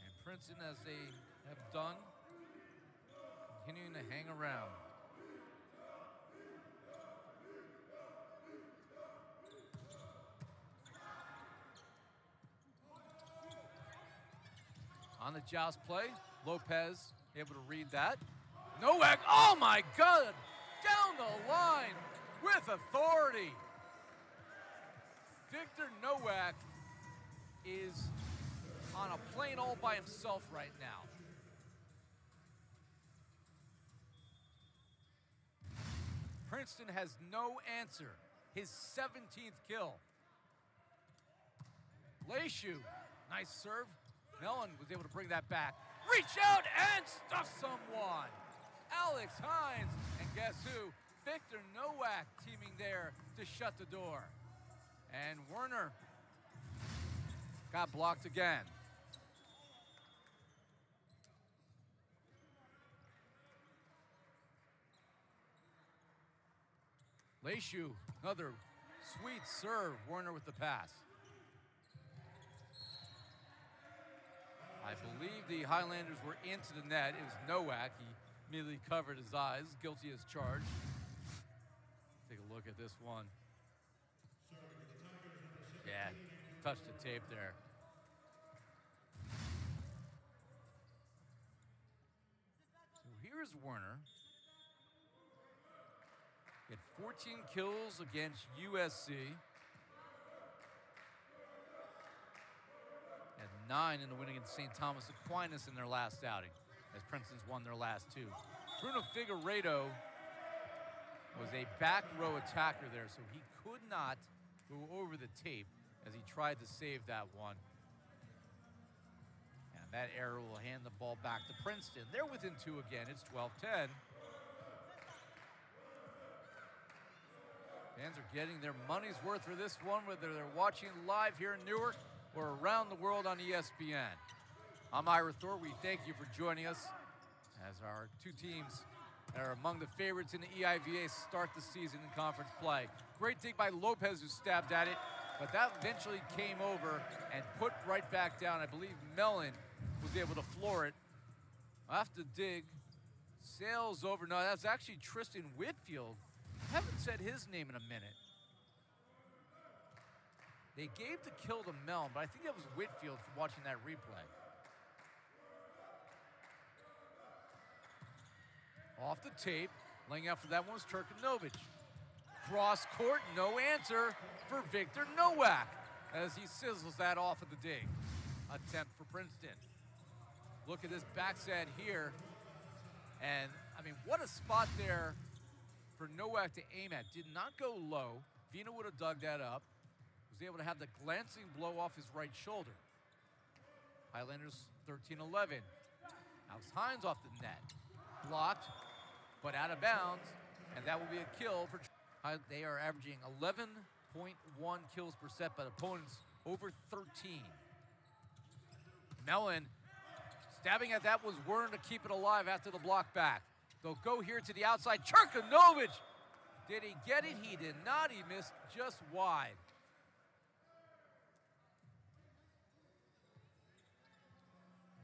And Princeton, as they have done, continuing to hang around. On the joust play, Lopez able to read that. Nowak, oh my God, down the line with authority. Victor Nowak is on a plane all by himself right now. Princeton has no answer. His 17th kill. Leishu, nice serve. Mellon was able to bring that back. Reach out and stuff someone. Alex Hines, and guess who? Victor Nowak teaming there to shut the door. And Werner got blocked again. Leishu, another sweet serve. Werner with the pass. I believe the Highlanders were into the net. It was Nowak. He immediately covered his eyes, guilty as charged. Take a look at this one. Yeah, touched the tape there. So here's Werner. He had 14 kills against USC. Had 9 in the win against St. Thomas Aquinas in their last outing, as Princeton's won their last 2. Bruno Figueiredo was a back row attacker there, so he could not go over the tape as he tried to save that one. And that error will hand the ball back to Princeton. They're within 2 again. It's 12-10. Fans are getting their money's worth for this one, whether they're watching live here in Newark or around the world on ESPN. I'm Ira Thor. We thank you for joining us as our 2 teams that are among the favorites in the EIVA start the season in conference play. Great dig by Lopez, who stabbed at it, but that eventually came over and put right back down. I believe Mellon was able to floor it. I'll have to dig. Sails over. No, that's actually Tristan Whitfield. I haven't said his name in a minute. They gave the kill to Mellon, but I think that was Whitfield for watching that replay. Off the tape, laying out for that one was Turkanovic. Cross court, no answer for Victor Nowak as he sizzles that off of the dig. Attempt for Princeton. Look at this backside here. And, I mean, what a spot there for Nowak to aim at. Did not go low. Vina would have dug that up. Was able to have the glancing blow off his right shoulder. Highlanders 13-11. Alex Hines off the net. Blocked, but out of bounds, and that will be a kill for. They are averaging 11.1 kills per set, but opponents over 13. Mellon stabbing at that was Werner to keep it alive after the block back. They'll go here to the outside. Turkanovic, did he get it? He did not. He missed just wide.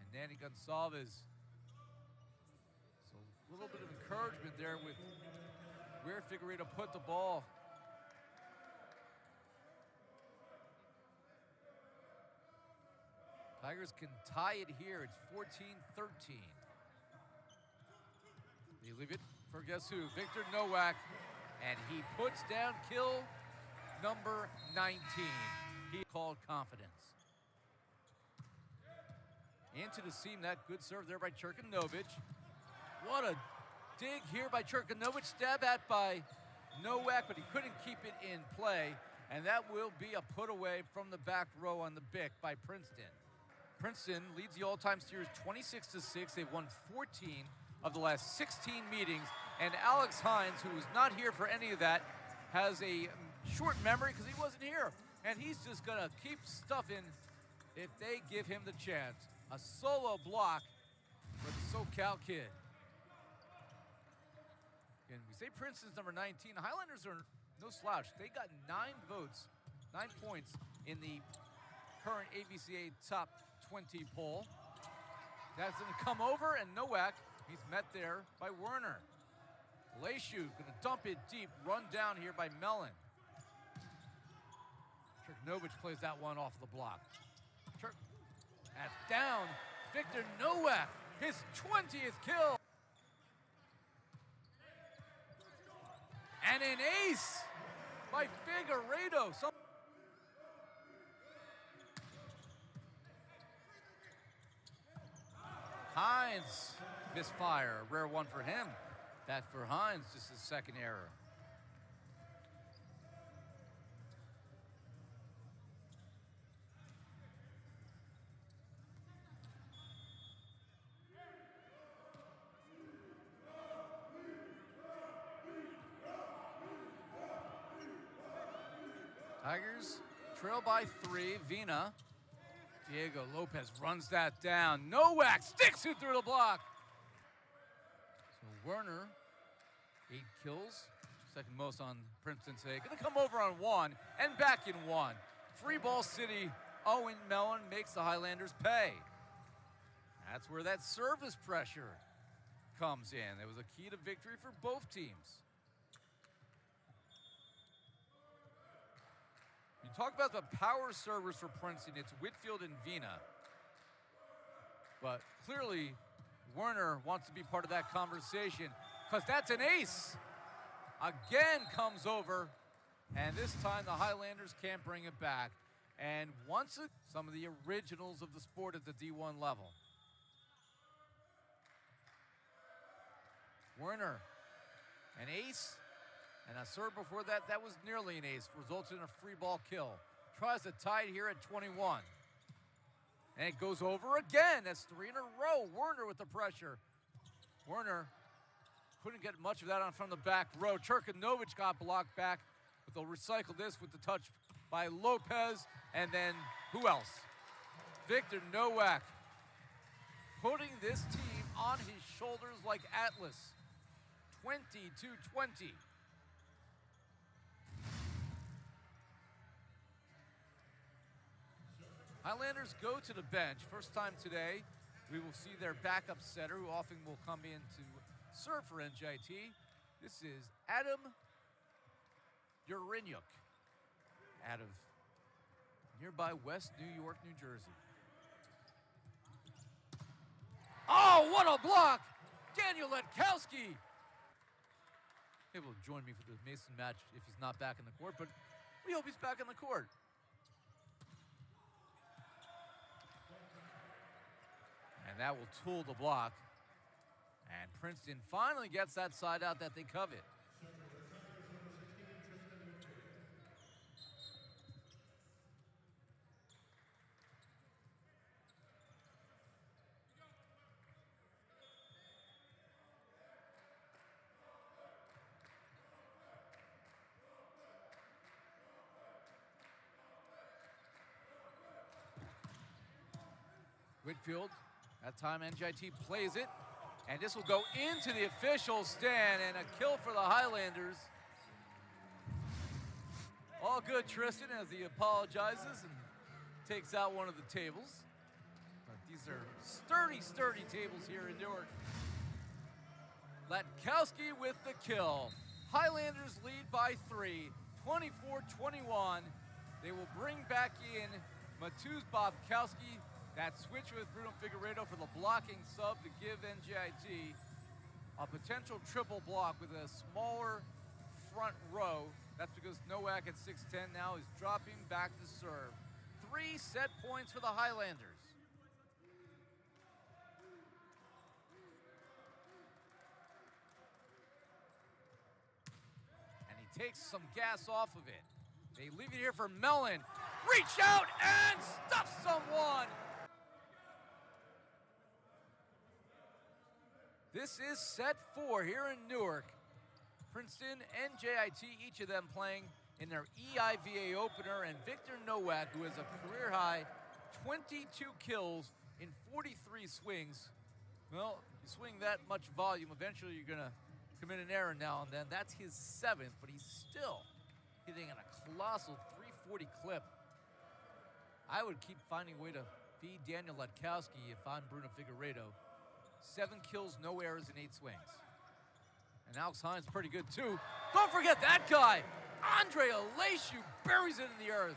And Danny Gonsalves. A little bit of encouragement there with where Figueiredo put the ball. Tigers can tie it here. It's 14-13. They leave it for guess who? Victor Nowak. And he puts down kill number 19. He called confidence. Into the seam, that good serve there by Cherkanovic. What a dig here by Cherkanovic, stab at by Nowak, but he couldn't keep it in play, and that will be a put away from the back row on the Bic by Princeton. Princeton leads the all-time series 26-6. They've won 14 of the last 16 meetings, and Alex Hines, who was not here for any of that, has a short memory because he wasn't here, and he's just gonna keep stuffing if they give him the chance. A solo block for the SoCal kid. And we say Princeton's number 19. Highlanders are no slouch. They got 9 votes, 9 points in the current AVCA top 20 poll. That's going to come over, and Nowak, he's met there by Werner. Leishu going to dump it deep, run down here by Mellon. Cherkanovic plays that one off the block. That's down. Victor Nowak, his 20th kill. And an ace by Figueiredo. Hines misfire, a rare one for him. That for Hines, just his second error. Tigers trail by 3. Vina. Diego Lopez runs that down. Nowak sticks it through the block. So Werner, 8 kills. Second most on Princeton today. Gonna come over on 1 and back in 1. Free ball city. Owen Mellon makes the Highlanders pay. That's where that service pressure comes in. It was a key to victory for both teams. You talk about the power servers for Princeton, it's Whitfield and Vina. But clearly, Werner wants to be part of that conversation because that's an ace. Again comes over, and this time the Highlanders can't bring it back. And once again, some of the originals of the sport at the D1 level. Werner, an ace. And a serve before that, that was nearly an ace. Resulted in a free ball kill. Tries to tie it here at 21. And it goes over again. That's 3 in a row. Werner with the pressure. Werner couldn't get much of that on from the back row. Cherkanovic got blocked back, but they'll recycle this with the touch by Lopez. And then who else? Victor Nowak. Putting this team on his shoulders like Atlas. 20-20. Highlanders go to the bench. First time today, we will see their backup setter, who often will come in to serve for NJIT. This is Adam Urinyuk out of nearby West New York, New Jersey. Oh, what a block! Daniel Letkowski! Able to join me for the Mason match if he's not back in the court, but we hope he's back in the court. And that will tool the block. And Princeton finally gets that side out that they covet. Whitfield. That time NJIT plays it, and this will go into the official stand, and a kill for the Highlanders. All good, Tristan, as he apologizes and takes out one of the tables. But these are sturdy, sturdy tables here in Newark. Letkowski with the kill. Highlanders lead by 3, 24-21. They will bring back in Mateusz Bobkowski. That switch with Bruno Figueiredo for the blocking sub to give NJIT a potential triple block with a smaller front row. That's because Nowak at 6'10" now is dropping back to serve. 3 set points for the Highlanders. takes some gas off of it. They leave it here for Mellon. Reach out and stuff someone. This is set 4 here in Newark. Princeton, NJIT, each of them playing in their EIVA opener, and Victor Nowak, who has a career-high 22 kills in 43 swings. Well, you swing that much volume, eventually you're going to commit an error now and then. That's his 7th, but he's still hitting at a colossal 340 clip. I would keep finding a way to feed Daniel Latkowski if I'm Bruno Figueiredo. 7 kills, no errors in 8 swings. And Alex Hines pretty good too. Don't forget that guy. Andre Aleshu buries it in the earth.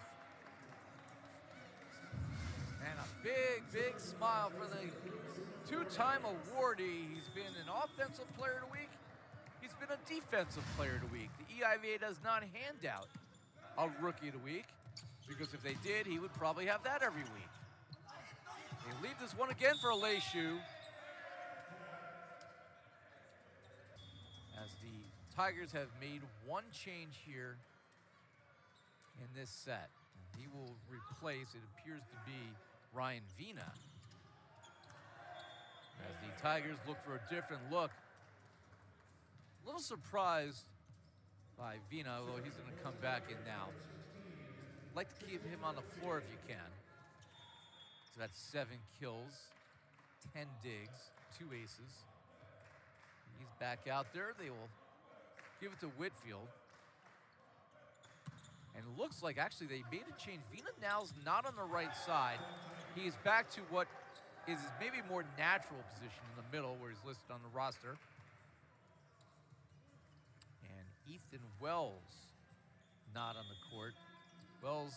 And a big, big smile for the 2-time awardee. He's been an offensive player of the week. He's been a defensive player of the week. The EIVA does not hand out a rookie of the week, because if they did, he would probably have that every week. They leave this one again for Aleshu, as the Tigers have made one change here in this set. And he will replace, it appears to be, Ryan Vina, as the Tigers look for a different look. A little surprised by Vina, although he's going to come back in now. Like to keep him on the floor if you can. So that's 7 kills, 10 digs, 2 aces. He's back out there. They will give it to Whitfield. And it looks like actually they made a change. Vina now's not on the right side. He is back to what is his maybe more natural position in the middle, where he's listed on the roster. And Ethan Wells not on the court. Wells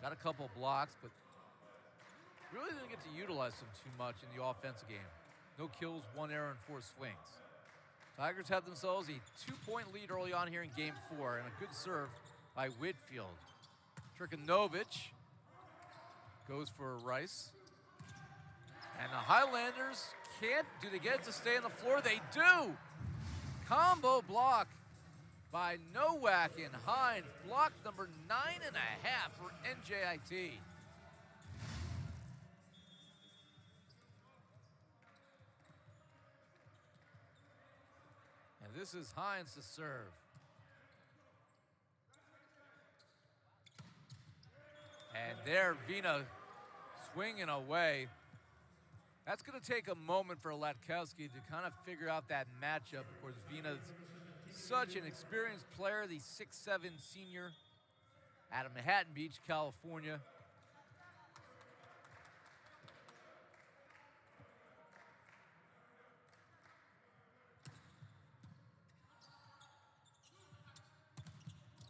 got a couple blocks, but really didn't get to utilize him too much in the offensive game. No kills, 1 error, and 4 swings. Tigers have themselves a 2-point lead early on here in game 4, and a good serve by Whitfield. Trikanovich goes for Rice. And the Highlanders can't, do they get it to stay on the floor? They do! Combo block by Nowak and Hines. Block number 9.5 for NJIT. And this is Hines to serve. And there, Vina swinging away. That's going to take a moment for Latkowski to kind of figure out that matchup. Of course, Vina's such an experienced player, the 6'7" senior out of Manhattan Beach, California.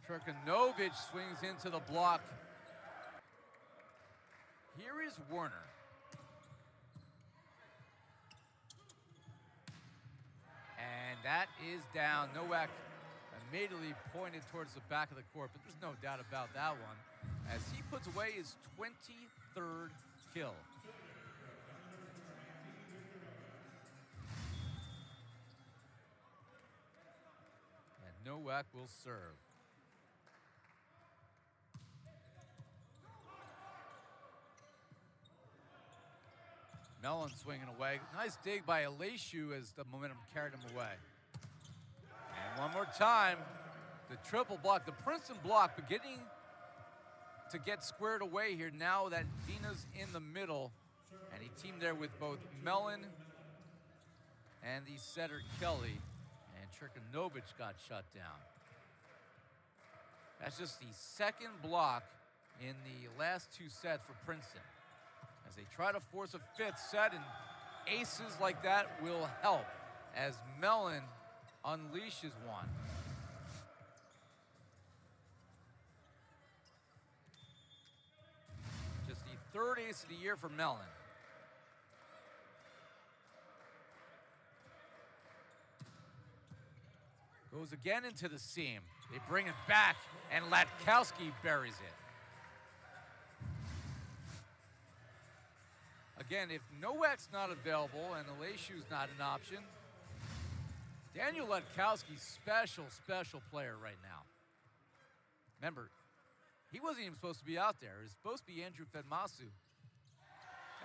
Trikanovich swings into the block. Here is Werner. And that is down. Nowak immediately pointed towards the back of the court, but there's no doubt about that one, as he puts away his 23rd kill. And Nowak will serve. Mellon swinging away. Nice dig by Aleshu as the momentum carried him away. And one more time, the triple block, the Princeton block beginning to get squared away here now that Vina's in the middle. And he teamed there with both Mellon and the setter Kelly. And Trikanovich got shut down. That's just the 2nd block in the last 2 sets for Princeton, as they try to force a 5th set, and aces like that will help as Mellon unleashes one. Just the 3rd ace of the year for Mellon. Goes again into the seam. They bring it back, and Latkowski buries it. Again, if Nowak's not available and Aleshu's not an option, Daniel Latkowski's special player right now. Remember, he wasn't even supposed to be out there. It was supposed to be Andrew Fedmasu.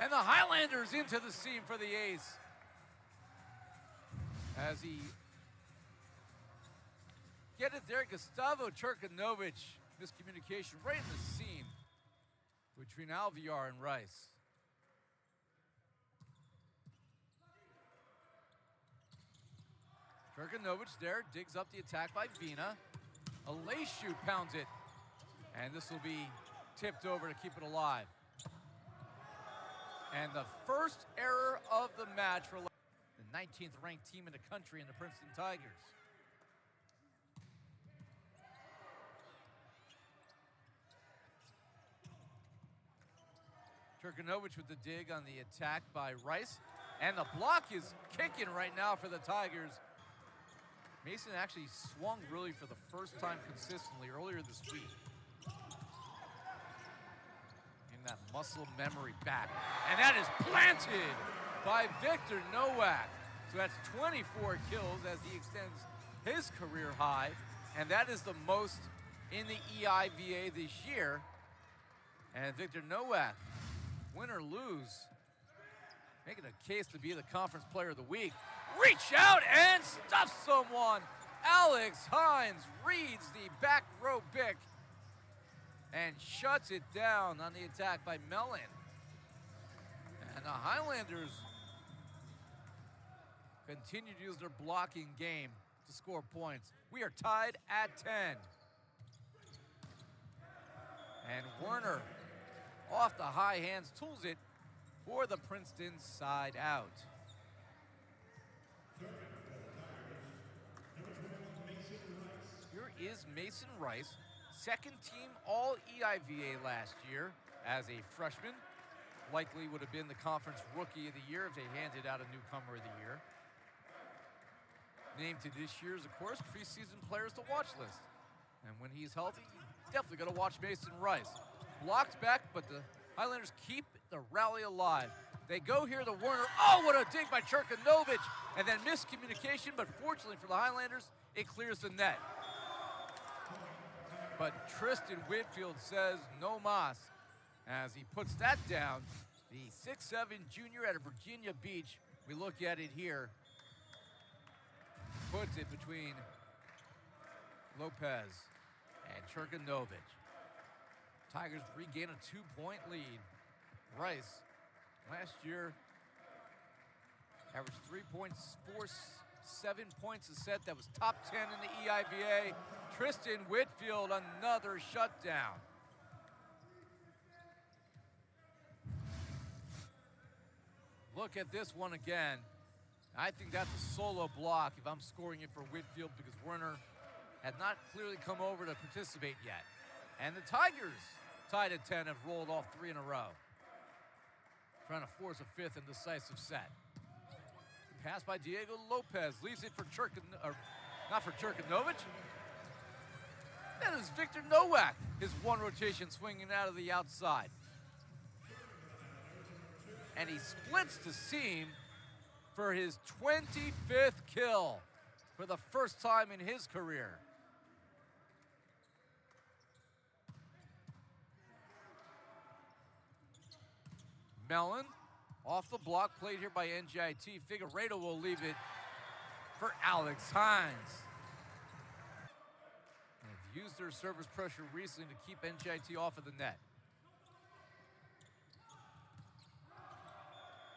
And the Highlanders into the seam for the ace. As he get it there, Gustavo Turkanovic, miscommunication right in the seam between Alviar and Rice. Turkanovic there, digs up the attack by Vina. Aleshu pounds it, and this will be tipped over to keep it alive. And the first error of the match for the 19th ranked team in the country in the Princeton Tigers. Turkanovic with the dig on the attack by Rice. And the block is kicking right now for the Tigers. Mason actually swung really for the first time consistently earlier this week. In that muscle memory back. And that is planted by Victor Nowak. So that's 24 kills as he extends his career high. And that is the most in the EIVA this year. And Victor Nowak, win or lose, making a case to be the conference player of the week. Reach out and stuff someone. Alex Hines reads the back row pick and shuts it down on the attack by Mellon. And the Highlanders continue to use their blocking game to score points. We are tied at 10. And Werner, off the high hands, tools it for the Princeton side out. Here is Mason Rice, second team all EIVA last year as a freshman. Likely would have been the conference rookie of the year if they handed out a newcomer of the year. Named to this year's, of course, preseason players to watch list. And when he's healthy, definitely going to watch Mason Rice. Blocked back, but the Highlanders keep the rally alive. They go here to Werner. Oh, what a dig by Turkanovic. And then miscommunication, but fortunately for the Highlanders, it clears the net. But Tristan Whitfield says no mas as he puts that down. The 6'7" junior out of Virginia Beach. We look at it here. Puts it between Lopez and Turkanovic. Tigers regain a 2-point lead. Rice, last year, averaged 3.47 points a set. That was top 10 in the EIVA. Tristan Whitfield, another shutdown. Look at this one again. I think that's a solo block if I'm scoring it for Whitfield because Werner has not clearly come over to participate yet. And the Tigers, tied at 10, have rolled off 3 in a row. Trying to force a fifth and decisive set. Pass by Diego Lopez, leaves it for not for Turkanovic. That is Victor Nowak, his one rotation swinging out of the outside. And he splits the seam for his 25th kill for the first time in his career. Mellon, off the block, played here by NJIT. Figueiredo will leave it for Alex Hines. They've used their service pressure recently to keep NJIT off of the net.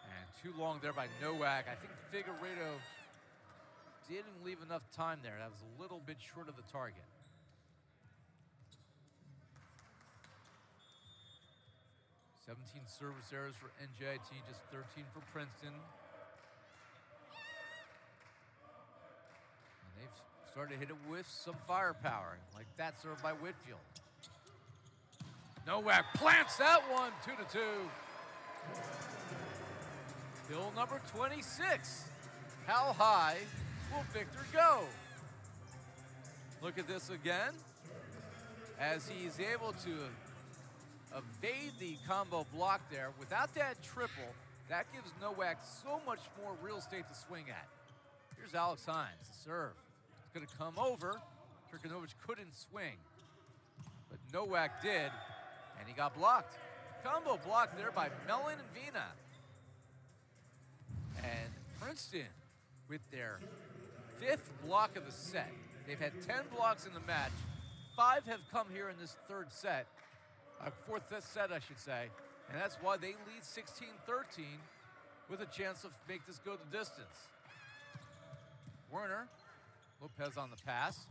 And too long there by Nowak. I think Figueiredo didn't leave enough time there. That was a little bit short of the target. $17 service errors for NJIT, just 13 for Princeton. And they've started to hit it with some firepower, like that served by Whitfield. Nowak plants that one, 2-2. Kill number 26. How high will Victor go? Look at this again, as he's able to evade the combo block there. Without that triple, that gives Nowak so much more real estate to swing at. Here's Alex Hines, the serve. It's going to come over. Turkanovic couldn't swing. but Nowak did, and he got blocked. Combo blocked there by Mellon and Vina. And Princeton with their 5th block of the set. They've had 10 blocks in the match. 5 have come here in this 3rd set, 4th set, I should say. And that's why they lead 16-13 with a chance to make this go the distance. Werner, Lopez on the pass,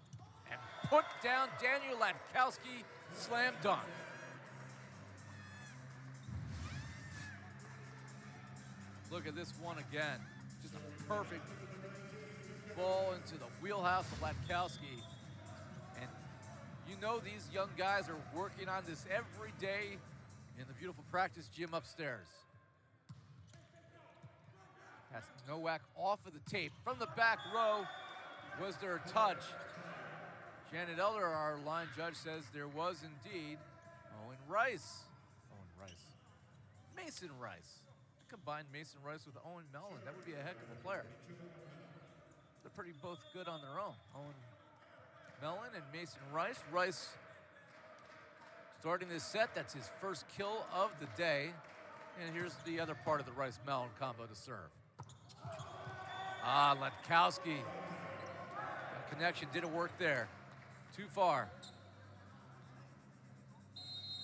and put down Daniel Latkowski, slam dunk. Look at this one again. Just a perfect ball into the wheelhouse of Latkowski. And you know these young guys are working on this every day in the beautiful practice gym upstairs. That's Nowak off of the tape. From the back row, was there a touch? Janet Elder, our line judge, says there was indeed. Owen Rice. Mason Rice. Combine Mason Rice with Owen Mellon. That would be a heck of a player. They're pretty both good on their own. Owen Mellon and Mason Rice. Rice starting this set. That's his first kill of the day. And here's the other part of the Rice-Mellon combo to serve. Latkowski. That connection didn't work there. Too far.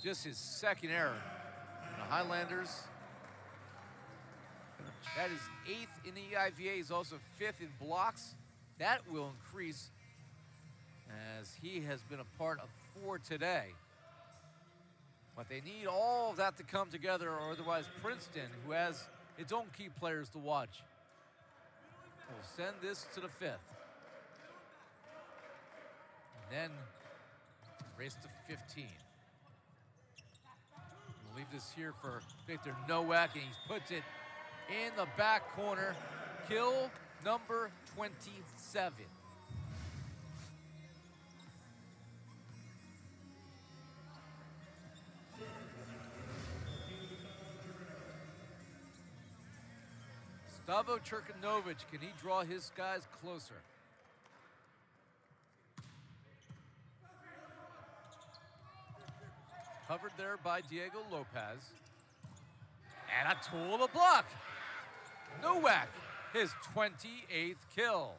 Just his 2nd error. And the Highlanders. That is 8th in the EIVA. He's also 5th in blocks. That will increase as he has been a part of 4 today. But they need all of that to come together, or otherwise Princeton, who has its own key players to watch, will send this to the 5th. And then race to 15. We'll leave this here for Victor Nowak, and he puts it in the back corner. Kill number 27. Stavo Cherkanovich, can he draw his guys closer? Covered there by Diego Lopez. And a tool to block. Nowak, his 28th kill.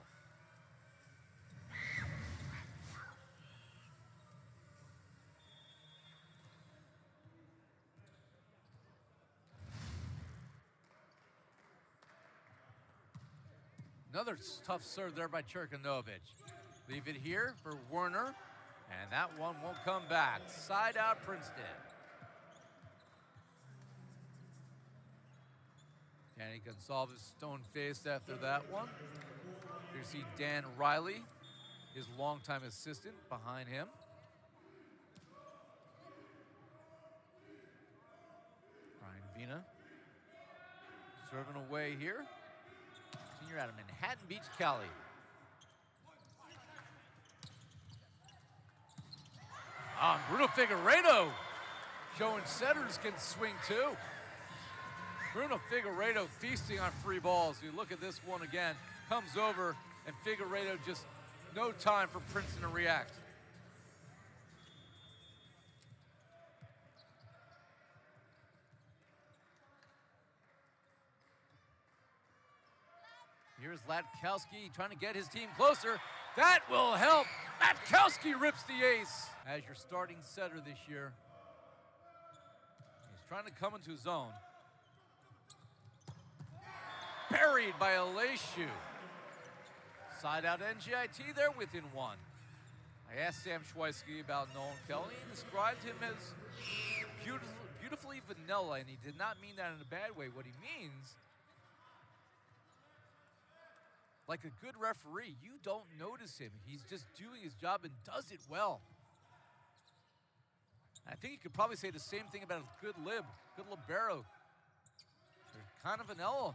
Another tough serve there by Cherkanovich. Leave it here for Werner, and that one won't come back. Side out Princeton. Danny Gonsalves stone-faced after that one. Here you see Dan Riley, his longtime assistant, behind him. Ryan Vina serving away here. Senior out of Manhattan Beach, Cali. Bruno Figueiredo showing setters can swing too. Bruno Figueiredo feasting on free balls. You look at this one again, comes over, and Figueiredo just no time for Princeton to react. Here's Latkowski trying to get his team closer. That will help. Latkowski rips the ace. As your starting setter this year, he's trying to come into his own. Buried by Aleshu. Side out NJIT there within 1. I asked Sam Schweisky about Nolan Kelly. He described him as beautifully vanilla, and he did not mean that in a bad way. What he means, like a good referee, you don't notice him. He's just doing his job and does it well. I think you could probably say the same thing about a good libero. They're kind of vanilla.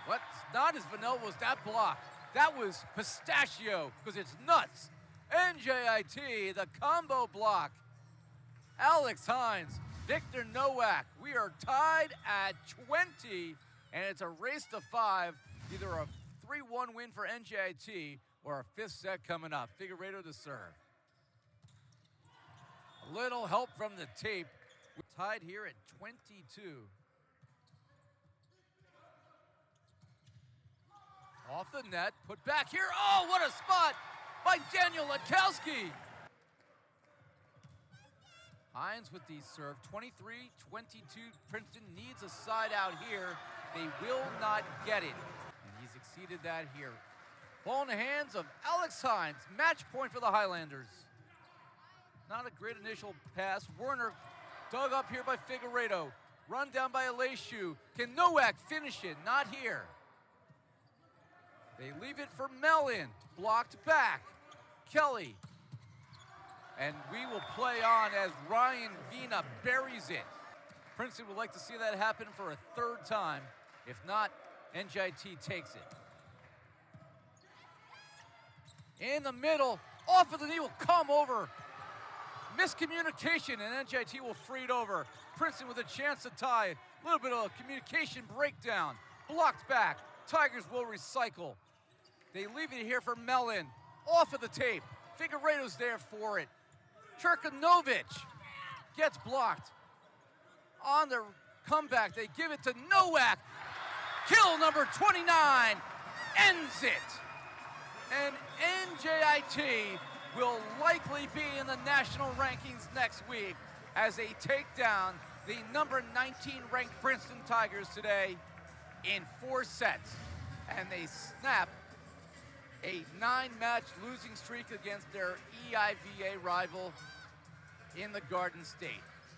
What's not as vanilla was that block. That was pistachio, because it's nuts. NJIT, the combo block. Alex Hines, Victor Nowak. We are tied at 20, and it's a race to 5. Either a 3-1 win for NJIT or a 5th set coming up. Figueiredo to serve. A little help from the tape. We're tied here at 22. Off the net, put back here. Oh, what a spot by Daniel Latkowski. Hines with the serve, 23-22. Princeton needs a side out here. They will not get it, and he's exceeded that here. Ball in the hands of Alex Hines. Match point for the Highlanders. Not a great initial pass. Werner dug up here by Figueiredo. Run down by Aleshu. Can Nowak finish it? Not here. They leave it for Mellon. Blocked back. Kelly. And we will play on as Ryan Vina buries it. Princeton would like to see that happen for a third time. If not, NJIT takes it. In the middle, off of the knee will come over. Miscommunication, and NJIT will free it over. Princeton with a chance to tie. A little bit of a communication breakdown. Blocked back. Tigers will recycle. They leave it here for Mellon. Off of the tape. Figueiredo's there for it. Cherkanovic gets blocked. On the comeback, they give it to Nowak. Kill number 29 ends it. And NJIT will likely be in the national rankings next week as they take down the number 19 ranked Princeton Tigers today in 4 sets. And they snap a 9-match losing streak against their EIVA rival in the Garden State.